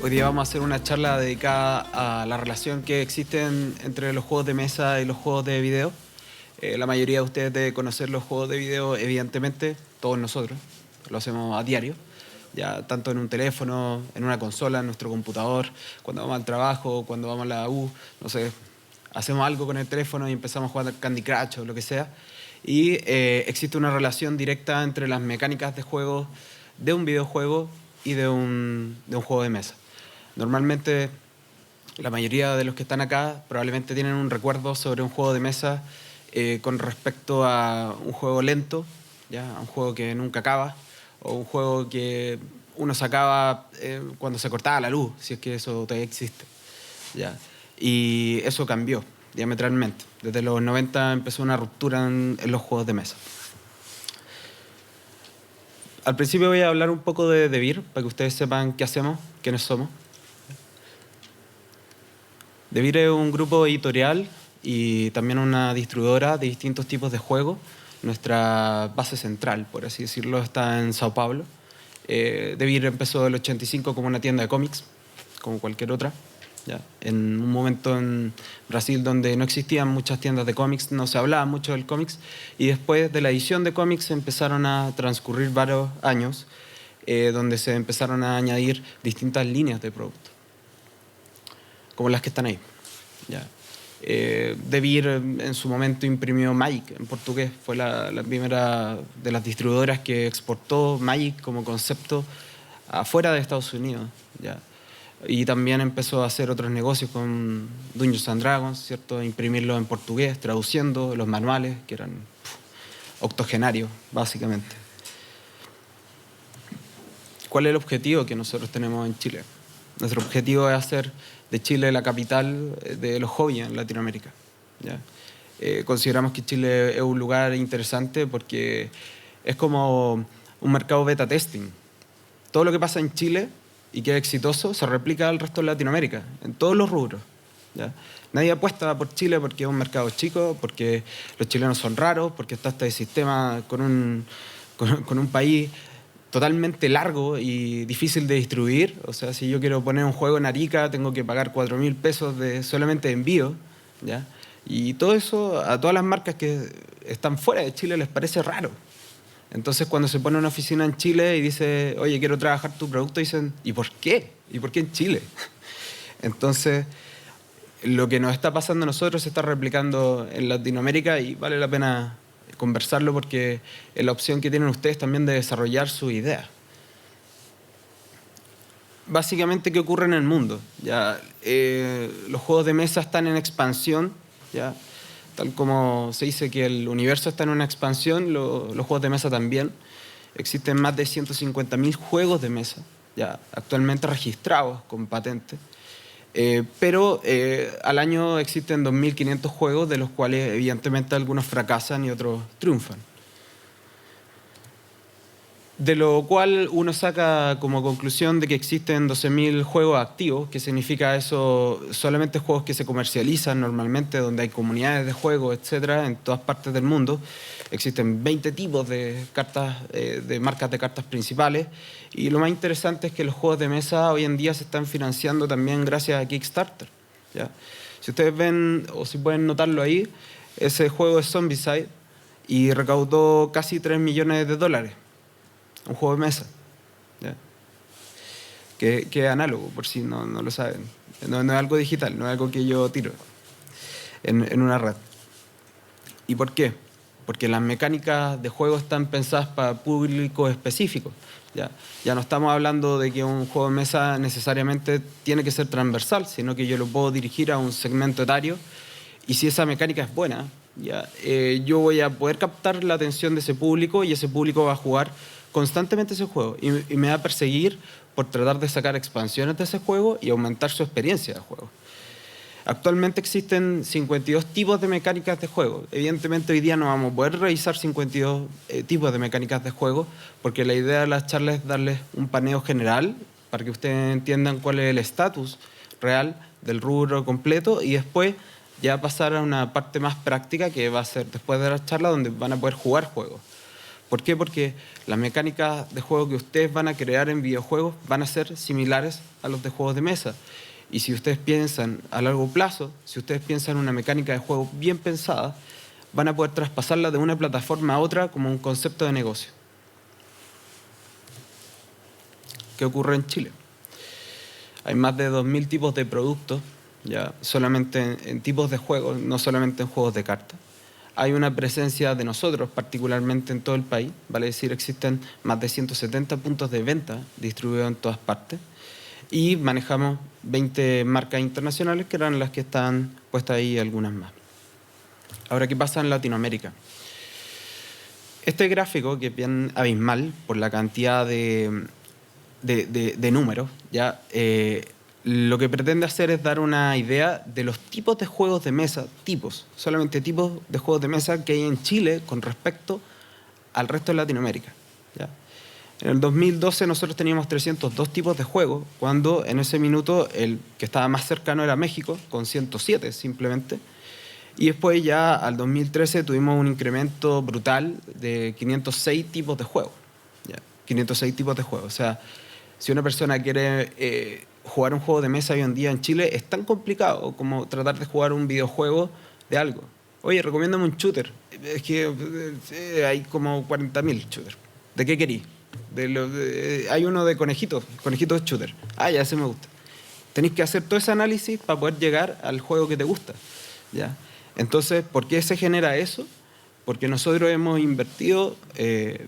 Hoy día vamos a hacer una charla dedicada a la relación que existe entre los juegos de mesa y los juegos de video. La mayoría de ustedes deben conocer los juegos de video, evidentemente, todos nosotros, lo hacemos a diario, ya tanto en un teléfono, en una consola, en nuestro computador, cuando vamos al trabajo, cuando vamos a la U, no sé, hacemos algo con el teléfono y empezamos a jugar Candy Crush o lo que sea. Y existe una relación directa entre las mecánicas de juego de un videojuego y de un juego de mesa. Normalmente, la mayoría de los que están acá probablemente tienen un recuerdo sobre un juego de mesa con respecto a un juego lento, ¿ya? Un juego que nunca acaba, o un juego que uno sacaba cuando se cortaba la luz, si es que eso todavía existe, ¿ya? Y eso cambió diametralmente. Desde los 90 empezó una ruptura en los juegos de mesa. Al principio voy a hablar un poco de Devir, para que ustedes sepan qué hacemos, quiénes somos. Devir es un grupo editorial y también una distribuidora de distintos tipos de juegos. Nuestra base central, por así decirlo, está en Sao Paulo. Devir empezó en el 85 como una tienda de cómics, como cualquier otra, ¿ya? En un momento en Brasil donde no existían muchas tiendas de cómics, no se hablaba mucho del cómics, y después de la edición de cómics empezaron a transcurrir varios años donde se empezaron a añadir distintas líneas de producto, como las que están ahí, ¿ya? Devir en su momento imprimió Magic en portugués, fue la primera de las distribuidoras que exportó Magic como concepto afuera de Estados Unidos, ¿ya? Y también empezó a hacer otros negocios con Dungeons and Dragons, ¿cierto? Imprimirlo en portugués, traduciendo los manuales, que eran octogenarios, básicamente. ¿Cuál es el objetivo que nosotros tenemos en Chile? Nuestro objetivo es hacer de Chile la capital de los hobbies en Latinoamérica, ¿ya? Consideramos que Chile es un lugar interesante porque es como un mercado beta testing. Todo lo que pasa en Chile y que es exitoso se replica al resto de Latinoamérica, en todos los rubros, ¿ya? Nadie apuesta por Chile porque es un mercado chico, porque los chilenos son raros, porque está este sistema con un país totalmente largo y difícil de distribuir. O sea, si yo quiero poner un juego en Arica, tengo que pagar 4.000 pesos solamente de envío, ¿ya? Y todo eso, a todas las marcas que están fuera de Chile les parece raro. Entonces, cuando se pone una oficina en Chile y dice, oye, quiero trabajar tu producto, dicen, ¿y por qué? ¿Y por qué en Chile? Entonces, lo que nos está pasando a nosotros se está replicando en Latinoamérica y vale la pena conversarlo porque es la opción que tienen ustedes también de desarrollar su idea. Básicamente, ¿qué ocurre en el mundo? ¿Ya? Los juegos de mesa están en expansión, ¿ya? Tal como se dice que el universo está en una expansión, los juegos de mesa también. Existen más de 150.000 juegos de mesa, ya actualmente registrados con patente. Pero al año existen 2.500 juegos, de los cuales evidentemente algunos fracasan y otros triunfan. De lo cual uno saca como conclusión de que existen 12.000 juegos activos, que significa eso, solamente juegos que se comercializan normalmente, donde hay comunidades de juegos, etcétera, en todas partes del mundo. Existen 20 tipos de cartas, de marcas de cartas principales, y lo más interesante es que los juegos de mesa hoy en día se están financiando también gracias a Kickstarter, ¿ya? Si ustedes ven, o si pueden notarlo ahí, ese juego es Zombicide y recaudó casi $3 millones. Un juego de mesa, ¿ya? Que es análogo, por si no lo saben. No es algo digital, no es algo que yo tiro en una red. ¿Y por qué? Porque las mecánicas de juego están pensadas para públicos específicos, ¿ya? Ya no estamos hablando de que un juego de mesa necesariamente tiene que ser transversal, sino que yo lo puedo dirigir a un segmento etario, y si esa mecánica es buena, ¿ya? Yo voy a poder captar la atención de ese público y ese público va a jugar constantemente ese juego y me va a perseguir por tratar de sacar expansiones de ese juego y aumentar su experiencia de juego. Actualmente existen 52 tipos de mecánicas de juego. Evidentemente hoy día no vamos a poder revisar 52 tipos de mecánicas de juego, porque la idea de las charlas es darles un paneo general para que ustedes entiendan cuál es el estatus real del rubro completo, y después ya pasar a una parte más práctica que va a ser después de la charla, donde van a poder jugar juegos. ¿Por qué? Porque las mecánicas de juego que ustedes van a crear en videojuegos van a ser similares a los de juegos de mesa. Y si ustedes piensan a largo plazo, si ustedes piensan en una mecánica de juego bien pensada, van a poder traspasarla de una plataforma a otra como un concepto de negocio. ¿Qué ocurre en Chile? Hay más de 2.000 tipos de productos, ya solamente en tipos de juegos, no solamente en juegos de cartas. Hay una presencia de nosotros, particularmente en todo el país, vale decir, existen más de 170 puntos de venta distribuidos en todas partes y manejamos 20 marcas internacionales que eran las que están puestas ahí, algunas más. Ahora, ¿qué pasa en Latinoamérica? Este gráfico, que es bien abismal por la cantidad de números, ¿ya? Lo que pretende hacer es dar una idea de los tipos de juegos de mesa, solamente tipos de juegos de mesa que hay en Chile con respecto al resto de Latinoamérica, ¿ya? En el 2012 nosotros teníamos 302 tipos de juegos, cuando en ese minuto el que estaba más cercano era México, con 107 simplemente. Y después ya al 2013 tuvimos un incremento brutal de 506 tipos de juegos, ¿ya? 506 tipos de juegos. O sea, si una persona quiere jugar un juego de mesa hoy en día en Chile, es tan complicado como tratar de jugar un videojuego de algo. Oye, recomiéndame un shooter. Es que hay como 40.000 shooters. ¿De qué querís? Hay uno de conejitos shooter. Ah, ya, ese me gusta. Tenéis que hacer todo ese análisis para poder llegar al juego que te gusta, ¿ya? Entonces, ¿por qué se genera eso? Porque nosotros hemos invertido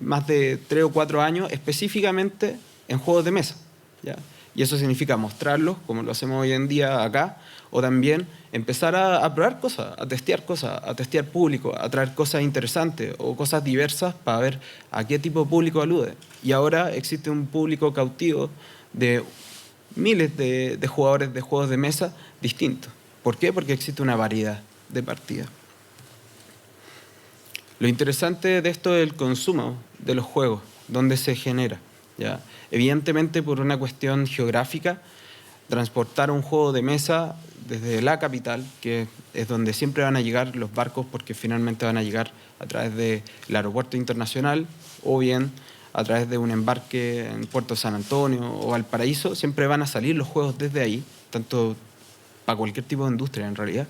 más de 3 o 4 años específicamente en juegos de mesa, ¿ya? Y eso significa mostrarlos, como lo hacemos hoy en día acá, o también empezar a probar cosas, a testear público, a traer cosas interesantes o cosas diversas para ver a qué tipo de público alude. Y ahora existe un público cautivo de miles de jugadores de juegos de mesa distintos. ¿Por qué? Porque existe una variedad de partidas. Lo interesante de esto es el consumo de los juegos, dónde se genera, ¿ya? Evidentemente, por una cuestión geográfica, transportar un juego de mesa desde la capital, que es donde siempre van a llegar los barcos, porque finalmente van a llegar a través del aeropuerto internacional o bien a través de un embarque en Puerto San Antonio o Valparaíso, siempre van a salir los juegos desde ahí, tanto para cualquier tipo de industria en realidad.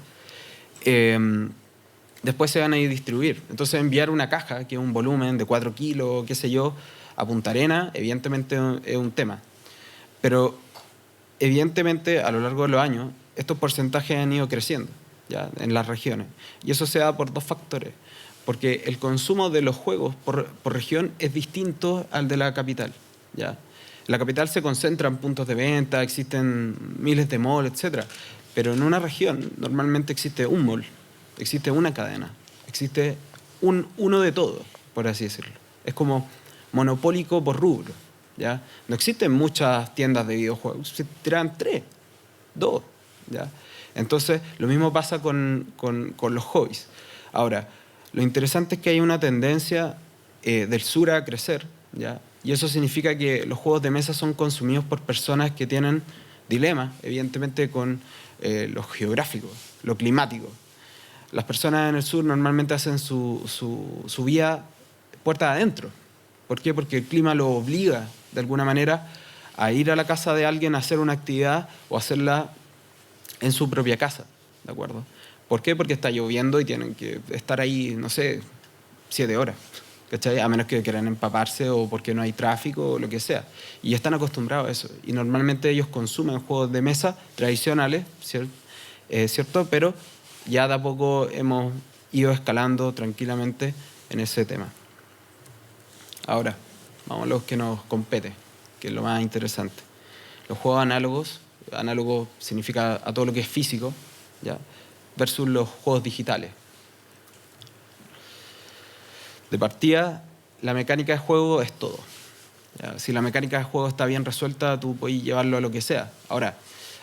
Después se van a ir a distribuir. Entonces enviar una caja, que es un volumen de 4 kilos, qué sé yo, a Punta Arenas, evidentemente es un tema. Pero evidentemente a lo largo de los años estos porcentajes han ido creciendo, ¿ya? En las regiones. Y eso se da por 2 factores. Porque el consumo de los juegos por región es distinto al de la capital, ¿ya? La capital se concentra en puntos de venta, existen miles de malls, etc. Pero en una región normalmente existe un mall, existe una cadena, existe uno de todo, por así decirlo. Es como monopólico por rubro, ¿ya? No existen muchas tiendas de videojuegos, se tiran 3, 2, ¿ya? Entonces, lo mismo pasa con los hobbies. Ahora, lo interesante es que hay una tendencia del sur a crecer, ¿ya? Y eso significa que los juegos de mesa son consumidos por personas que tienen dilemas, evidentemente, con lo geográfico, lo climático. Las personas en el sur normalmente hacen su vida puerta adentro. ¿Por qué? Porque el clima lo obliga, de alguna manera, a ir a la casa de alguien a hacer una actividad o hacerla en su propia casa, ¿de acuerdo? ¿Por qué? Porque está lloviendo y tienen que estar ahí, no sé, 7 horas, ¿cachai? A menos que quieran empaparse o porque no hay tráfico o lo que sea. Y están acostumbrados a eso. Y normalmente ellos consumen juegos de mesa tradicionales, ¿cierto? Pero ya de a poco hemos ido escalando tranquilamente en ese tema. Ahora, vamos a los que nos compete, que es lo más interesante. Los juegos análogos, análogo significa a todo lo que es físico, ¿ya? Versus los juegos digitales. De partida, la mecánica de juego es todo, ¿ya? Si la mecánica de juego está bien resuelta, tú puedes llevarlo a lo que sea. Ahora,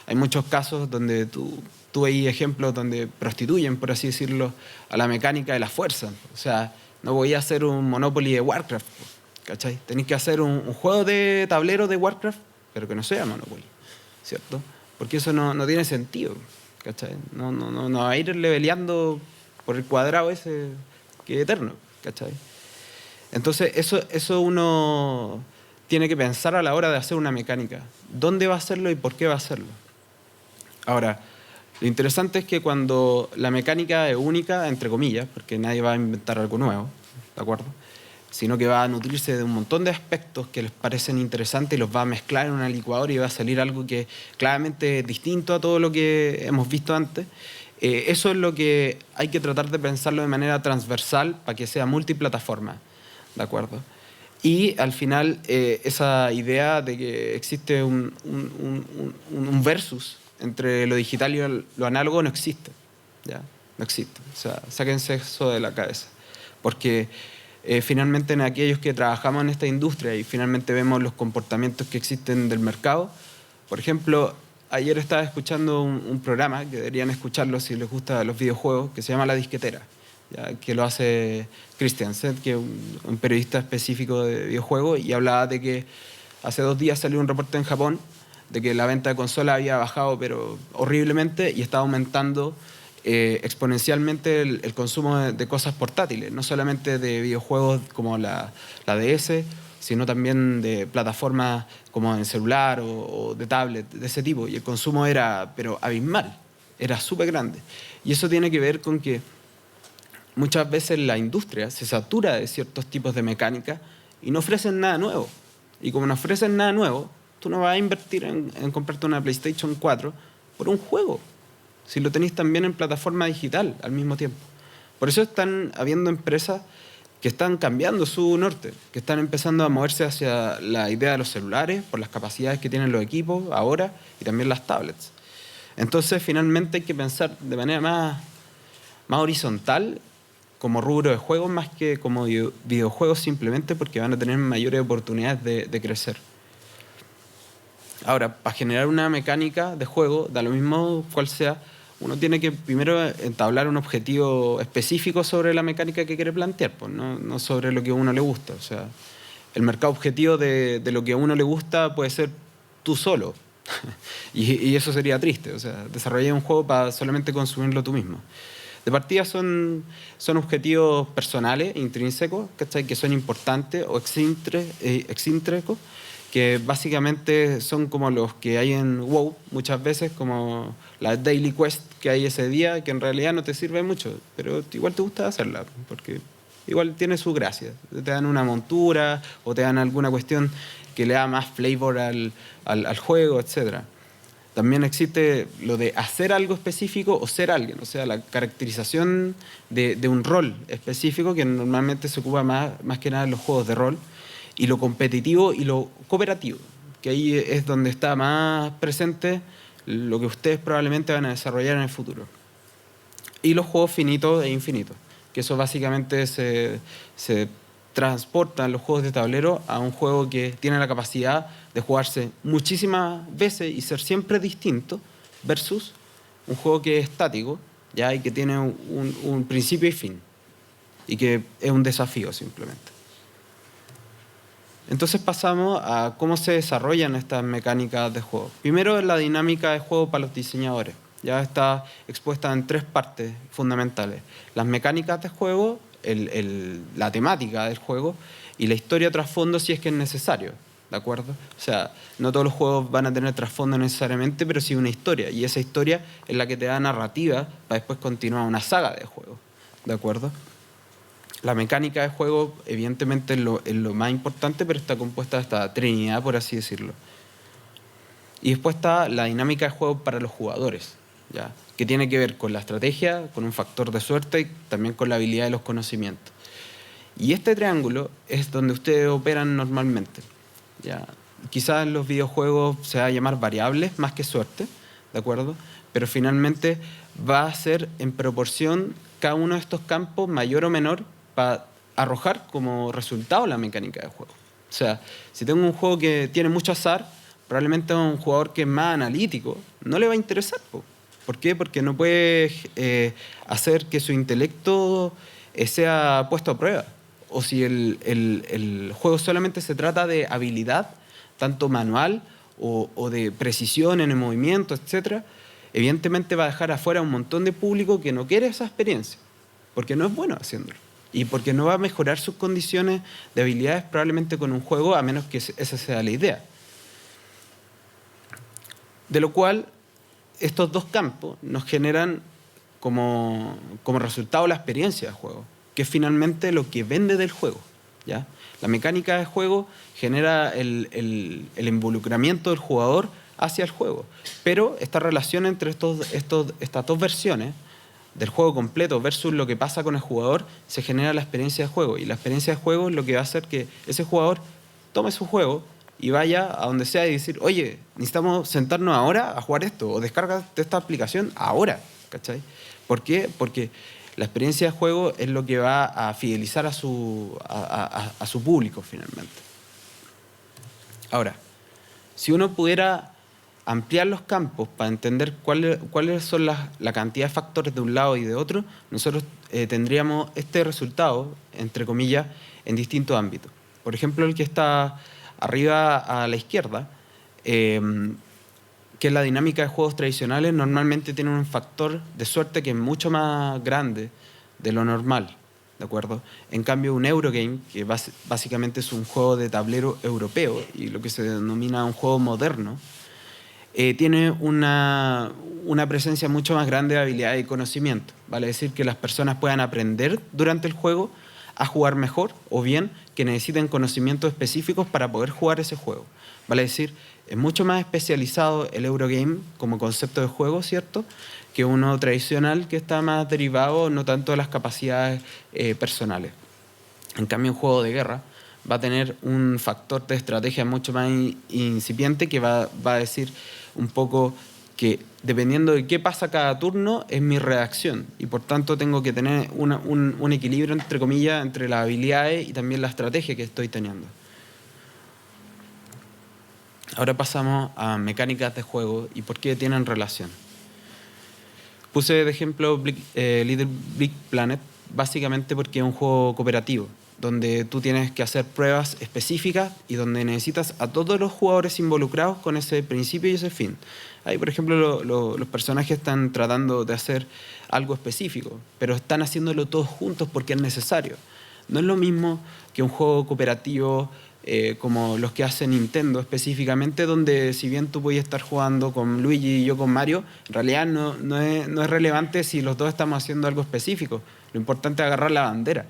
hay muchos casos donde tú veis ejemplos donde prostituyen, por así decirlo, a la mecánica de la fuerza. O sea, no voy a hacer un Monopoly de Warcraft, ¿cachai? Tenéis que hacer un juego de tablero de Warcraft, pero que no sea Monopoly, ¿cierto? Porque eso no tiene sentido, ¿cachai? No va a ir leveleando por el cuadrado ese que es eterno, ¿cachai? Entonces, eso uno tiene que pensar a la hora de hacer una mecánica. ¿Dónde va a hacerlo y por qué va a hacerlo? Ahora, lo interesante es que cuando la mecánica es única, entre comillas, porque nadie va a inventar algo nuevo, ¿de acuerdo? Sino que va a nutrirse de un montón de aspectos que les parecen interesantes y los va a mezclar en una licuadora y va a salir algo que claramente es distinto a todo lo que hemos visto antes. Eso es lo que hay que tratar de pensarlo de manera transversal para que sea multiplataforma, ¿de acuerdo? Y al final esa idea de que existe un versus entre lo digital y lo análogo no existe, ¿ya? No existe. O sea, sáquense eso de la cabeza. Porque finalmente en aquellos que trabajamos en esta industria y finalmente vemos los comportamientos que existen del mercado, por ejemplo, ayer estaba escuchando un programa, que deberían escucharlo si les gustan los videojuegos, que se llama La Disquetera, ¿ya? Que lo hace Christian Set, que es un periodista específico de videojuegos, y hablaba de que hace 2 días salió un reporte en Japón de que la venta de consolas había bajado pero horriblemente y estaba aumentando exponencialmente el consumo de cosas portátiles, no solamente de videojuegos como la DS, sino también de plataformas como en celular o de tablet, de ese tipo. Y el consumo era, pero abismal, era súper grande. Y eso tiene que ver con que muchas veces la industria se satura de ciertos tipos de mecánica y no ofrecen nada nuevo. Y como no ofrecen nada nuevo, tú no vas a invertir en comprarte una PlayStation 4 por un juego, si lo tenéis también en plataforma digital al mismo tiempo. Por eso están habiendo empresas que están cambiando su norte, que están empezando a moverse hacia la idea de los celulares, por las capacidades que tienen los equipos ahora y también las tablets. Entonces, finalmente hay que pensar de manera más horizontal como rubro de juegos más que como videojuegos, simplemente porque van a tener mayores oportunidades de crecer. Ahora, para generar una mecánica de juego, da lo mismo cual sea, uno tiene que primero entablar un objetivo específico sobre la mecánica que quiere plantear, pues, no sobre lo que a uno le gusta. O sea, el mercado objetivo de lo que a uno le gusta puede ser tú solo. y eso sería triste. O sea, desarrollar un juego para solamente consumirlo tú mismo. De partida son objetivos personales, intrínsecos, ¿cachai? Que son importantes o excíntrecos, que básicamente son como los que hay en WoW muchas veces, como la daily quest que hay ese día, que en realidad no te sirve mucho, pero igual te gusta hacerla, porque igual tiene su gracia. Te dan una montura o te dan alguna cuestión que le da más flavor al juego, etcétera. También existe lo de hacer algo específico o ser alguien, o sea, la caracterización de un rol específico que normalmente se ocupa más que nada en los juegos de rol, y lo competitivo y lo cooperativo, que ahí es donde está más presente lo que ustedes probablemente van a desarrollar en el futuro. Y los juegos finitos e infinitos, que eso básicamente se transportan los juegos de tablero a un juego que tiene la capacidad de jugarse muchísimas veces y ser siempre distinto, versus un juego que es estático, ¿ya? Y que tiene un principio y fin, y que es un desafío simplemente. Entonces pasamos a cómo se desarrollan estas mecánicas de juego. Primero, la dinámica de juego para los diseñadores. Ya está expuesta en 3 partes fundamentales: las mecánicas de juego, la temática del juego y la historia trasfondo si es que es necesario, ¿de acuerdo? O sea, no todos los juegos van a tener trasfondo necesariamente, pero sí una historia, y esa historia es la que te da narrativa para después continuar una saga de juegos, ¿de acuerdo? La mecánica de juego evidentemente es lo más importante, pero está compuesta de esta trinidad, por así decirlo. Y después está la dinámica de juego para los jugadores, ¿ya? Que tiene que ver con la estrategia, con un factor de suerte y también con la habilidad de los conocimientos. Y este triángulo es donde ustedes operan normalmente, ¿ya? Quizás en los videojuegos se va a llamar variables más que suerte, ¿de acuerdo? Pero finalmente va a ser en proporción cada uno de estos campos, mayor o menor, para arrojar como resultado la mecánica de juego. O sea, si tengo un juego que tiene mucho azar, probablemente a un jugador que es más analítico no le va a interesar. ¿Por qué? Porque no puede hacer que su intelecto sea puesto a prueba. O si el juego solamente se trata de habilidad, tanto manual o de precisión en el movimiento, etc., evidentemente va a dejar afuera un montón de público que no quiere esa experiencia, porque no es bueno haciéndolo. y porque no va a mejorar sus condiciones de habilidades probablemente con un juego, a menos que esa sea la idea. De lo cual, estos dos campos nos generan como resultado la experiencia de juego, que es finalmente lo que vende del juego, ¿ya? La mecánica de juego genera el involucramiento del jugador hacia el juego, pero esta relación entre estas dos versiones del juego completo versus lo que pasa con el jugador, se genera la experiencia de juego, y la experiencia de juego es lo que va a hacer que ese jugador tome su juego y vaya a donde sea y decir, oye, necesitamos sentarnos ahora a jugar esto, o descarga esta aplicación ahora, ¿cachai? ¿Por qué? Porque la experiencia de juego es lo que va a fidelizar a su público finalmente. Ahora, si uno pudiera ampliar los campos para entender cuáles son la cantidad de factores de un lado y de otro, nosotros tendríamos este resultado, entre comillas, en distintos ámbitos. Por ejemplo, el que está arriba a la izquierda, que es la dinámica de juegos tradicionales, normalmente tiene un factor de suerte que es mucho más grande de lo normal, ¿de acuerdo? En cambio, un Eurogame, que básicamente es un juego de tablero europeo y lo que se denomina un juego moderno, tiene una presencia mucho más grande de habilidad y conocimiento. Vale decir que las personas puedan aprender durante el juego a jugar mejor, o bien que necesiten conocimientos específicos para poder jugar ese juego. Vale decir, es mucho más especializado el Eurogame como concepto de juego, ¿cierto?, que uno tradicional que está más derivado no tanto de las capacidades personales. En cambio, un juego de guerra va a tener un factor de estrategia mucho más incipiente que va a decir un poco que dependiendo de qué pasa cada turno es mi reacción, y por tanto tengo que tener un equilibrio, entre comillas, entre las habilidades y también la estrategia que estoy teniendo. Ahora pasamos a mecánicas de juego y por qué tienen relación. Puse de ejemplo Little Big Planet básicamente porque es un juego cooperativo, donde tú tienes que hacer pruebas específicas y donde necesitas a todos los jugadores involucrados con ese principio y ese fin. Ahí, por ejemplo, los personajes están tratando de hacer algo específico, pero están haciéndolo todos juntos porque es necesario. No es lo mismo que un juego cooperativo como los que hace Nintendo específicamente, donde si bien tú puedes estar jugando con Luigi y yo con Mario, en realidad no es relevante si los dos estamos haciendo algo específico. Lo importante es agarrar la bandera.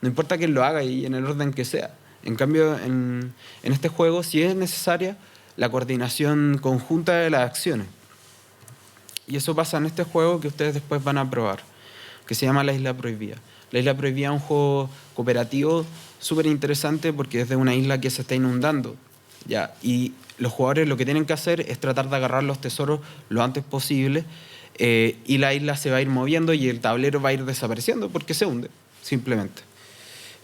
No importa quién lo haga y en el orden que sea. En cambio, en este juego sí es necesaria la coordinación conjunta de las acciones. Y eso pasa en este juego que ustedes después van a probar, que se llama La Isla Prohibida. La Isla Prohibida es un juego cooperativo súper interesante porque es de una isla que se está inundando, ¿ya? Y los jugadores lo que tienen que hacer es tratar de agarrar los tesoros lo antes posible, y la isla se va a ir moviendo y el tablero va a ir desapareciendo porque se hunde, simplemente.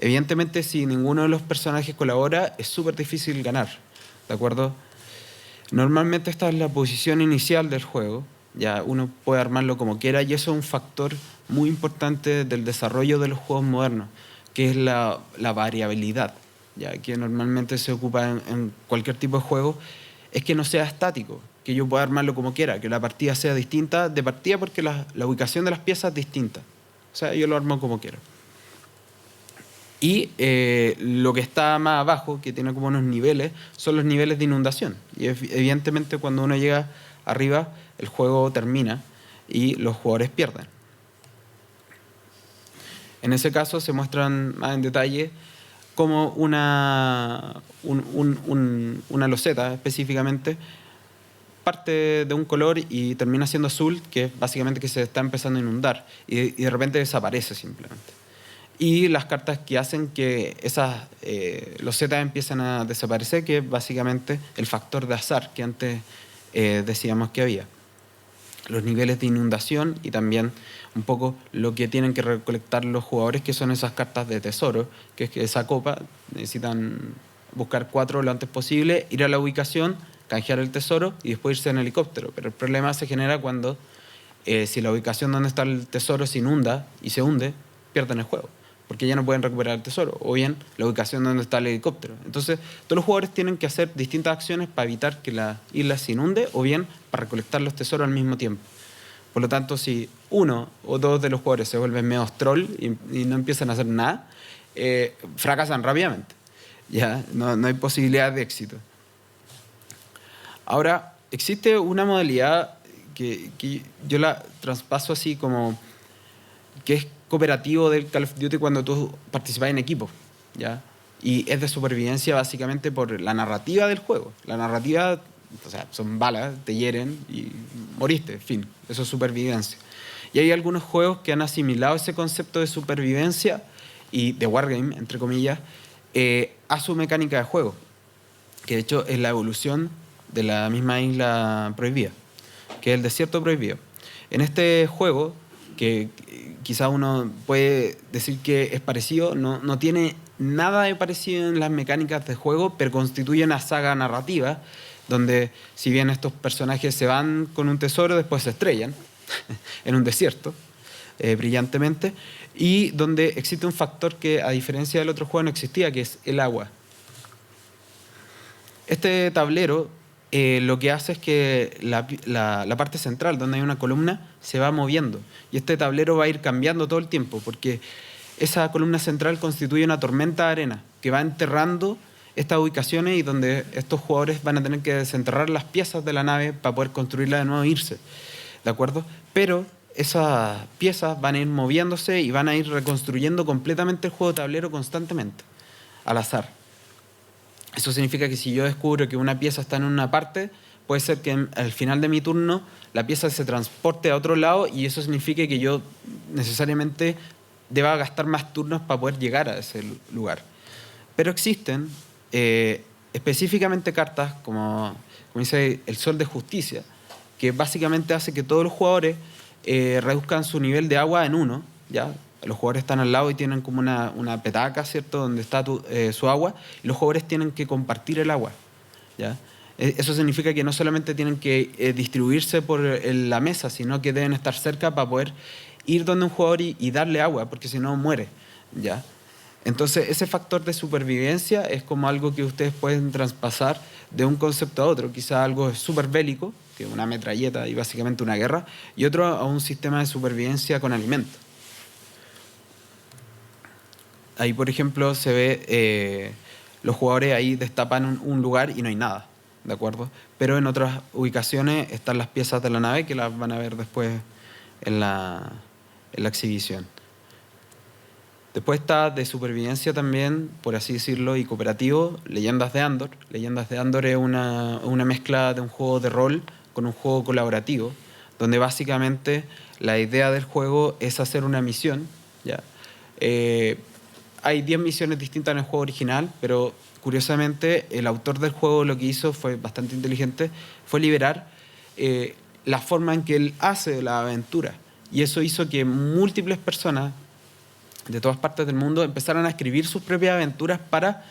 Evidentemente, si ninguno de los personajes colabora, es súper difícil ganar, ¿de acuerdo? Normalmente esta es la posición inicial del juego, ya uno puede armarlo como quiera, y eso es un factor muy importante del desarrollo de los juegos modernos, que es la variabilidad, ya que normalmente se ocupa en cualquier tipo de juego, es que no sea estático, que yo pueda armarlo como quiera, que la partida sea distinta de partida porque la ubicación de las piezas es distinta. O sea, yo lo armo como quiero. Y lo que está más abajo, que tiene como unos niveles, son los niveles de inundación. Y evidentemente cuando uno llega arriba, el juego termina y los jugadores pierden. En ese caso se muestran más en detalle cómo una loseta específicamente parte de un color y termina siendo azul, que es básicamente que se está empezando a inundar y de repente desaparece simplemente. Y las cartas que hacen que esas losetas empiezan a desaparecer, que es básicamente el factor de azar que antes decíamos que había. Los niveles de inundación y también un poco lo que tienen que recolectar los jugadores, que son esas cartas de tesoro, que es que esa copa necesitan buscar 4 lo antes posible, ir a la ubicación, canjear el tesoro y después irse en helicóptero. Pero el problema se genera cuando si la ubicación donde está el tesoro se inunda y se hunde, pierden el juego, porque ya no pueden recuperar el tesoro, o bien la ubicación donde está el helicóptero. Entonces, todos los jugadores tienen que hacer distintas acciones para evitar que la isla se inunde, o bien para recolectar los tesoros al mismo tiempo. Por lo tanto, si uno o dos de los jugadores se vuelven medio troll y no empiezan a hacer nada, fracasan rápidamente. ¿Ya? No hay posibilidad de éxito. Ahora, existe una modalidad que yo la traspaso así como que es cooperativo del Call of Duty cuando tú participas en equipo, ¿ya? Y es de supervivencia básicamente por la narrativa del juego. La narrativa, o sea, son balas, te hieren y moriste, fin. Eso es supervivencia. Y hay algunos juegos que han asimilado ese concepto de supervivencia y de wargame, entre comillas, a su mecánica de juego, que de hecho es la evolución de la misma isla prohibida, que es el desierto prohibido. En este juego, que quizá uno puede decir que es parecido, no tiene nada de parecido en las mecánicas de juego, pero constituye una saga narrativa donde si bien estos personajes se van con un tesoro, después se estrellan en un desierto, brillantemente, y donde existe un factor que a diferencia del otro juego no existía, que es el agua. Este tablero lo que hace es que la parte central, donde hay una columna, se va moviendo. Y este tablero va a ir cambiando todo el tiempo, porque esa columna central constituye una tormenta de arena que va enterrando estas ubicaciones y donde estos jugadores van a tener que desenterrar las piezas de la nave para poder construirla de nuevo e irse. ¿De acuerdo? Pero esas piezas van a ir moviéndose y van a ir reconstruyendo completamente el juego de tablero constantemente, al azar. Eso significa que si yo descubro que una pieza está en una parte, puede ser que al final de mi turno la pieza se transporte a otro lado y eso significa que yo necesariamente deba gastar más turnos para poder llegar a ese lugar. Pero existen específicamente cartas como dice el Sol de Justicia, que básicamente hace que todos los jugadores reduzcan su nivel de agua en 1, ¿ya? Los jugadores están al lado y tienen como una petaca, ¿cierto?, donde está su agua, y los jugadores tienen que compartir el agua, ¿ya? Eso significa que no solamente tienen que distribuirse por la mesa, sino que deben estar cerca para poder ir donde un jugador y darle agua, porque si no muere, ¿ya? Entonces, ese factor de supervivencia es como algo que ustedes pueden traspasar de un concepto a otro, quizá algo súper bélico, que es una metralleta y básicamente una guerra, y otro a un sistema de supervivencia con alimentos. Ahí, por ejemplo, se ve los jugadores ahí destapan un lugar y no hay nada, ¿de acuerdo? Pero en otras ubicaciones están las piezas de la nave que las van a ver después en la exhibición. Después está de supervivencia también, por así decirlo, y cooperativo, Leyendas de Andor. Leyendas de Andor es una mezcla de un juego de rol con un juego colaborativo, donde básicamente la idea del juego es hacer una misión, ¿ya? Hay 10 misiones distintas en el juego original, pero curiosamente el autor del juego lo que hizo fue bastante inteligente, fue liberar la forma en que él hace la aventura. Y eso hizo que múltiples personas de todas partes del mundo empezaran a escribir sus propias aventuras para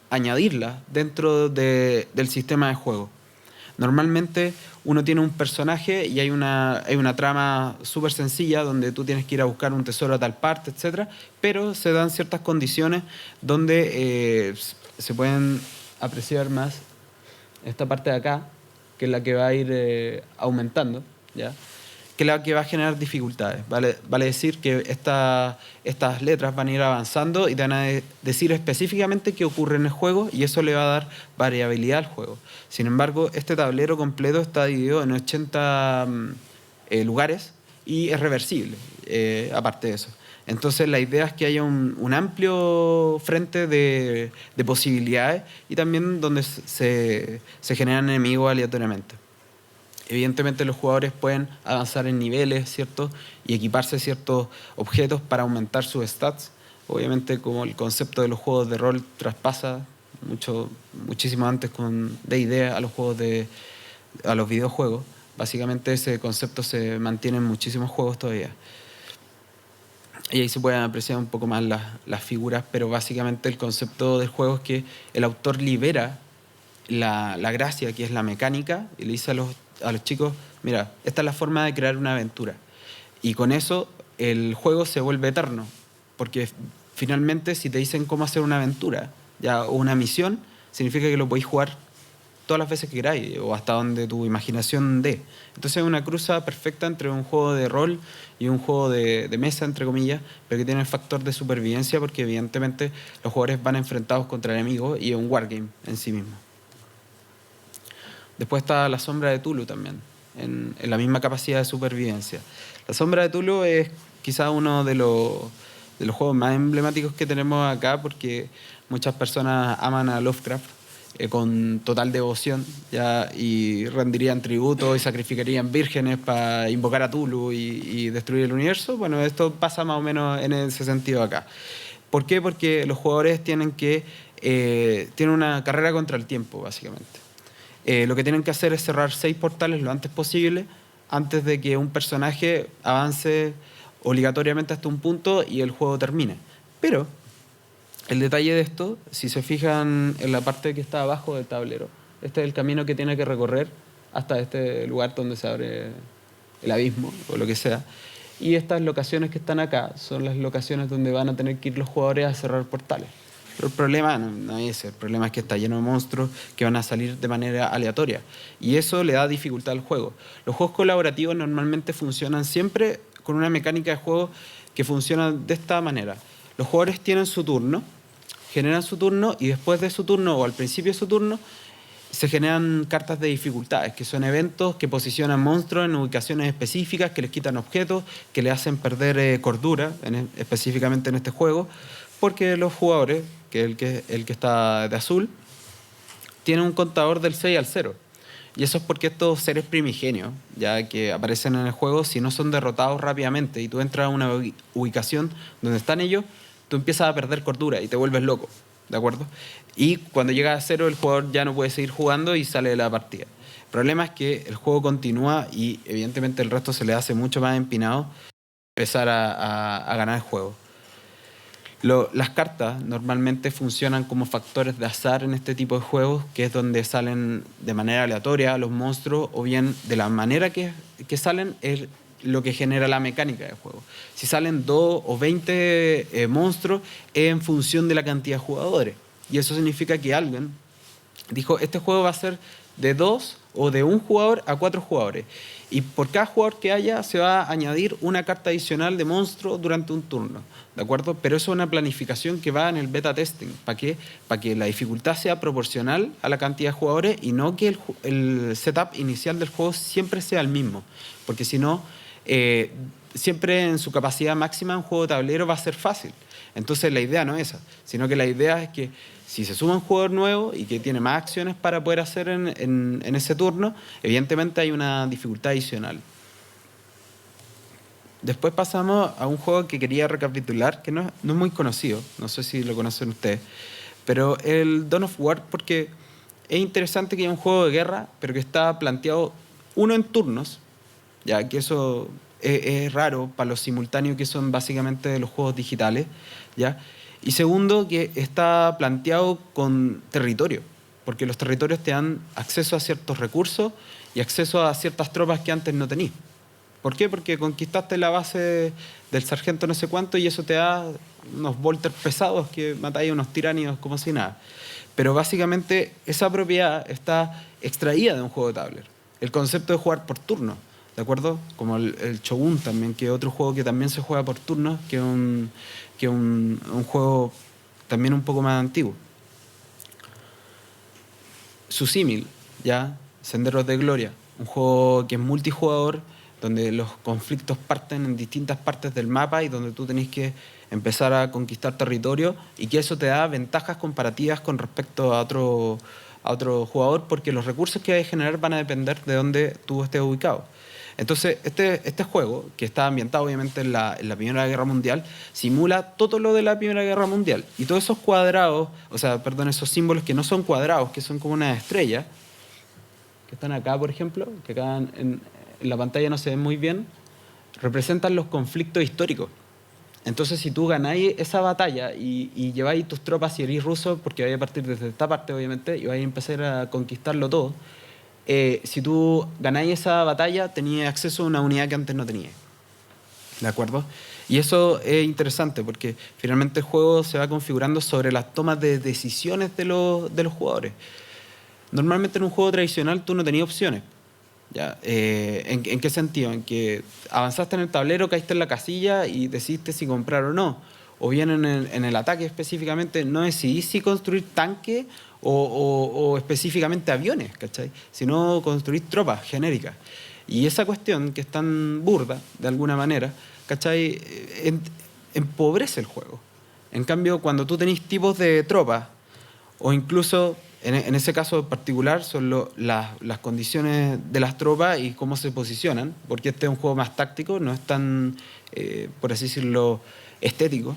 añadirlas dentro del sistema de juego. Normalmente uno tiene un personaje y hay una trama súper sencilla donde tú tienes que ir a buscar un tesoro a tal parte, etc. Pero se dan ciertas condiciones donde se pueden apreciar más esta parte de acá, que es la que va a ir aumentando, ¿ya? Que es la que va a generar dificultades. Vale decir que estas letras van a ir avanzando y te van a decir específicamente qué ocurre en el juego y eso le va a dar variabilidad al juego. Sin embargo, este tablero completo está dividido en 80 lugares y es reversible, aparte de eso. Entonces la idea es que haya un amplio frente de posibilidades y también donde se generan enemigos aleatoriamente. Evidentemente los jugadores pueden avanzar en niveles, ¿cierto? Y equiparse ciertos objetos para aumentar sus stats. Obviamente como el concepto de los juegos de rol traspasa muchísimo antes con D&D a a los videojuegos. Básicamente ese concepto se mantiene en muchísimos juegos todavía. Y ahí se pueden apreciar un poco más las figuras, pero básicamente el concepto del juego es que el autor libera la gracia, que es la mecánica, y le dice a los chicos, mira, esta es la forma de crear una aventura. Y con eso el juego se vuelve eterno, porque finalmente si te dicen cómo hacer una aventura, ya, o una misión, significa que lo podéis jugar todas las veces que queráis o hasta donde tu imaginación dé. Entonces es una cruza perfecta entre un juego de rol y un juego de mesa, entre comillas, pero que tiene el factor de supervivencia porque evidentemente los jugadores van enfrentados contra enemigos y es un wargame en sí mismo. Después está La Sombra de Tulu también, en la misma capacidad de supervivencia. La Sombra de Tulu es quizás uno de los juegos más emblemáticos que tenemos acá porque muchas personas aman a Lovecraft con total devoción, ¿ya? Y rendirían tributo y sacrificarían vírgenes para invocar a Tulu y destruir el universo. Bueno, esto pasa más o menos en ese sentido acá. ¿Por qué? Porque los jugadores tienen una carrera contra el tiempo, básicamente. Lo que tienen que hacer es cerrar 6 portales lo antes posible, antes de que un personaje avance obligatoriamente hasta un punto y el juego termine. Pero el detalle de esto, si se fijan en la parte que está abajo del tablero, este es el camino que tiene que recorrer hasta este lugar donde se abre el abismo o lo que sea. Y estas locaciones que están acá son las locaciones donde van a tener que ir los jugadores a cerrar portales. Pero el problema no es ese, el problema es que está lleno de monstruos que van a salir de manera aleatoria. Y eso le da dificultad al juego. Los juegos colaborativos normalmente funcionan siempre con una mecánica de juego que funciona de esta manera. Los jugadores tienen su turno, generan su turno y después de su turno o al principio de su turno se generan cartas de dificultades, que son eventos que posicionan monstruos en ubicaciones específicas, que les quitan objetos, que le hacen perder cordura, específicamente en este juego, porque los jugadores, que el que está de azul, tienen un contador del 6 al 0. Y eso es porque estos seres primigenios, ya que aparecen en el juego, si no son derrotados rápidamente y tú entras a una ubicación donde están ellos, tú empiezas a perder cordura y te vuelves loco, ¿de acuerdo? Y cuando llegas a 0, el jugador ya no puede seguir jugando y sale de la partida. El problema es que el juego continúa y evidentemente el resto se le hace mucho más empinado empezar a ganar el juego. Las cartas normalmente funcionan como factores de azar en este tipo de juegos, que es donde salen de manera aleatoria los monstruos, o bien de la manera que salen es lo que genera la mecánica del juego. Si salen 2 o 20 monstruos, es en función de la cantidad de jugadores. Y eso significa que alguien dijo, este juego va a ser de 2 o de 1 jugador a 4 jugadores. Y por cada jugador que haya se va a añadir una carta adicional de monstruo durante un turno, ¿de acuerdo? Pero eso es una planificación que va en el beta testing. ¿Para qué? Para que la dificultad sea proporcional a la cantidad de jugadores y no que el setup inicial del juego siempre sea el mismo. Porque si no, siempre en su capacidad máxima un juego de tablero va a ser fácil. Entonces la idea no es esa, sino que la idea es que si se suma un jugador nuevo y que tiene más acciones para poder hacer en ese turno, evidentemente hay una dificultad adicional. Después pasamos a un juego que quería recapitular, que no es muy conocido, no sé si lo conocen ustedes, pero el Dawn of War, porque es interesante que haya un juego de guerra, pero que está planteado uno en turnos, ya que eso es raro para los simultáneos que son básicamente los juegos digitales, ¿ya? Y segundo, que está planteado con territorio, porque los territorios te dan acceso a ciertos recursos y acceso a ciertas tropas que antes no tenías. ¿Por qué? Porque conquistaste la base del sargento no sé cuánto y eso te da unos bolters pesados que matáis a unos tiránidos como si nada. Pero básicamente esa propiedad está extraída de un juego de tablero. El concepto de jugar por turno, ¿de acuerdo? Como el Shogun también, que es otro juego que también se juega por turnos, que es un juego también un poco más antiguo. Su símil, ¿ya? Senderos de Gloria, un juego que es multijugador, donde los conflictos parten en distintas partes del mapa y donde tú tenés que empezar a conquistar territorio y que eso te da ventajas comparativas con respecto a otro jugador porque los recursos que hay que generar van a depender de dónde tú estés ubicado. Entonces, este juego, que está ambientado obviamente en la Primera Guerra Mundial, simula todo lo de la Primera Guerra Mundial. Y todos esos cuadrados, esos símbolos que no son cuadrados, que son como una estrella, que están acá, por ejemplo, que acá en la pantalla no se ven muy bien, representan los conflictos históricos. Entonces, si tú ganáis esa batalla y lleváis tus tropas y eres ruso, porque vais a partir desde esta parte, obviamente, y vais a empezar a conquistarlo todo, si tú ganáis esa batalla, tenías acceso a una unidad que antes no tenías. ¿De acuerdo? Y eso es interesante porque finalmente el juego se va configurando sobre las tomas de decisiones de los jugadores. Normalmente en un juego tradicional tú no tenías opciones. ¿Ya? ¿En qué sentido? En que avanzaste en el tablero, caíste en la casilla y decidiste si comprar o no. O bien en el ataque específicamente no decidís si construir tanques o específicamente aviones, ¿cachai? Sino construir tropas genéricas. Y esa cuestión, que es tan burda, de alguna manera, ¿cachai? Empobrece el juego. En cambio, cuando tú tenés tipos de tropas, o incluso, en ese caso en particular, son las condiciones de las tropas y cómo se posicionan, porque este es un juego más táctico, no es tan, por así decirlo, estético.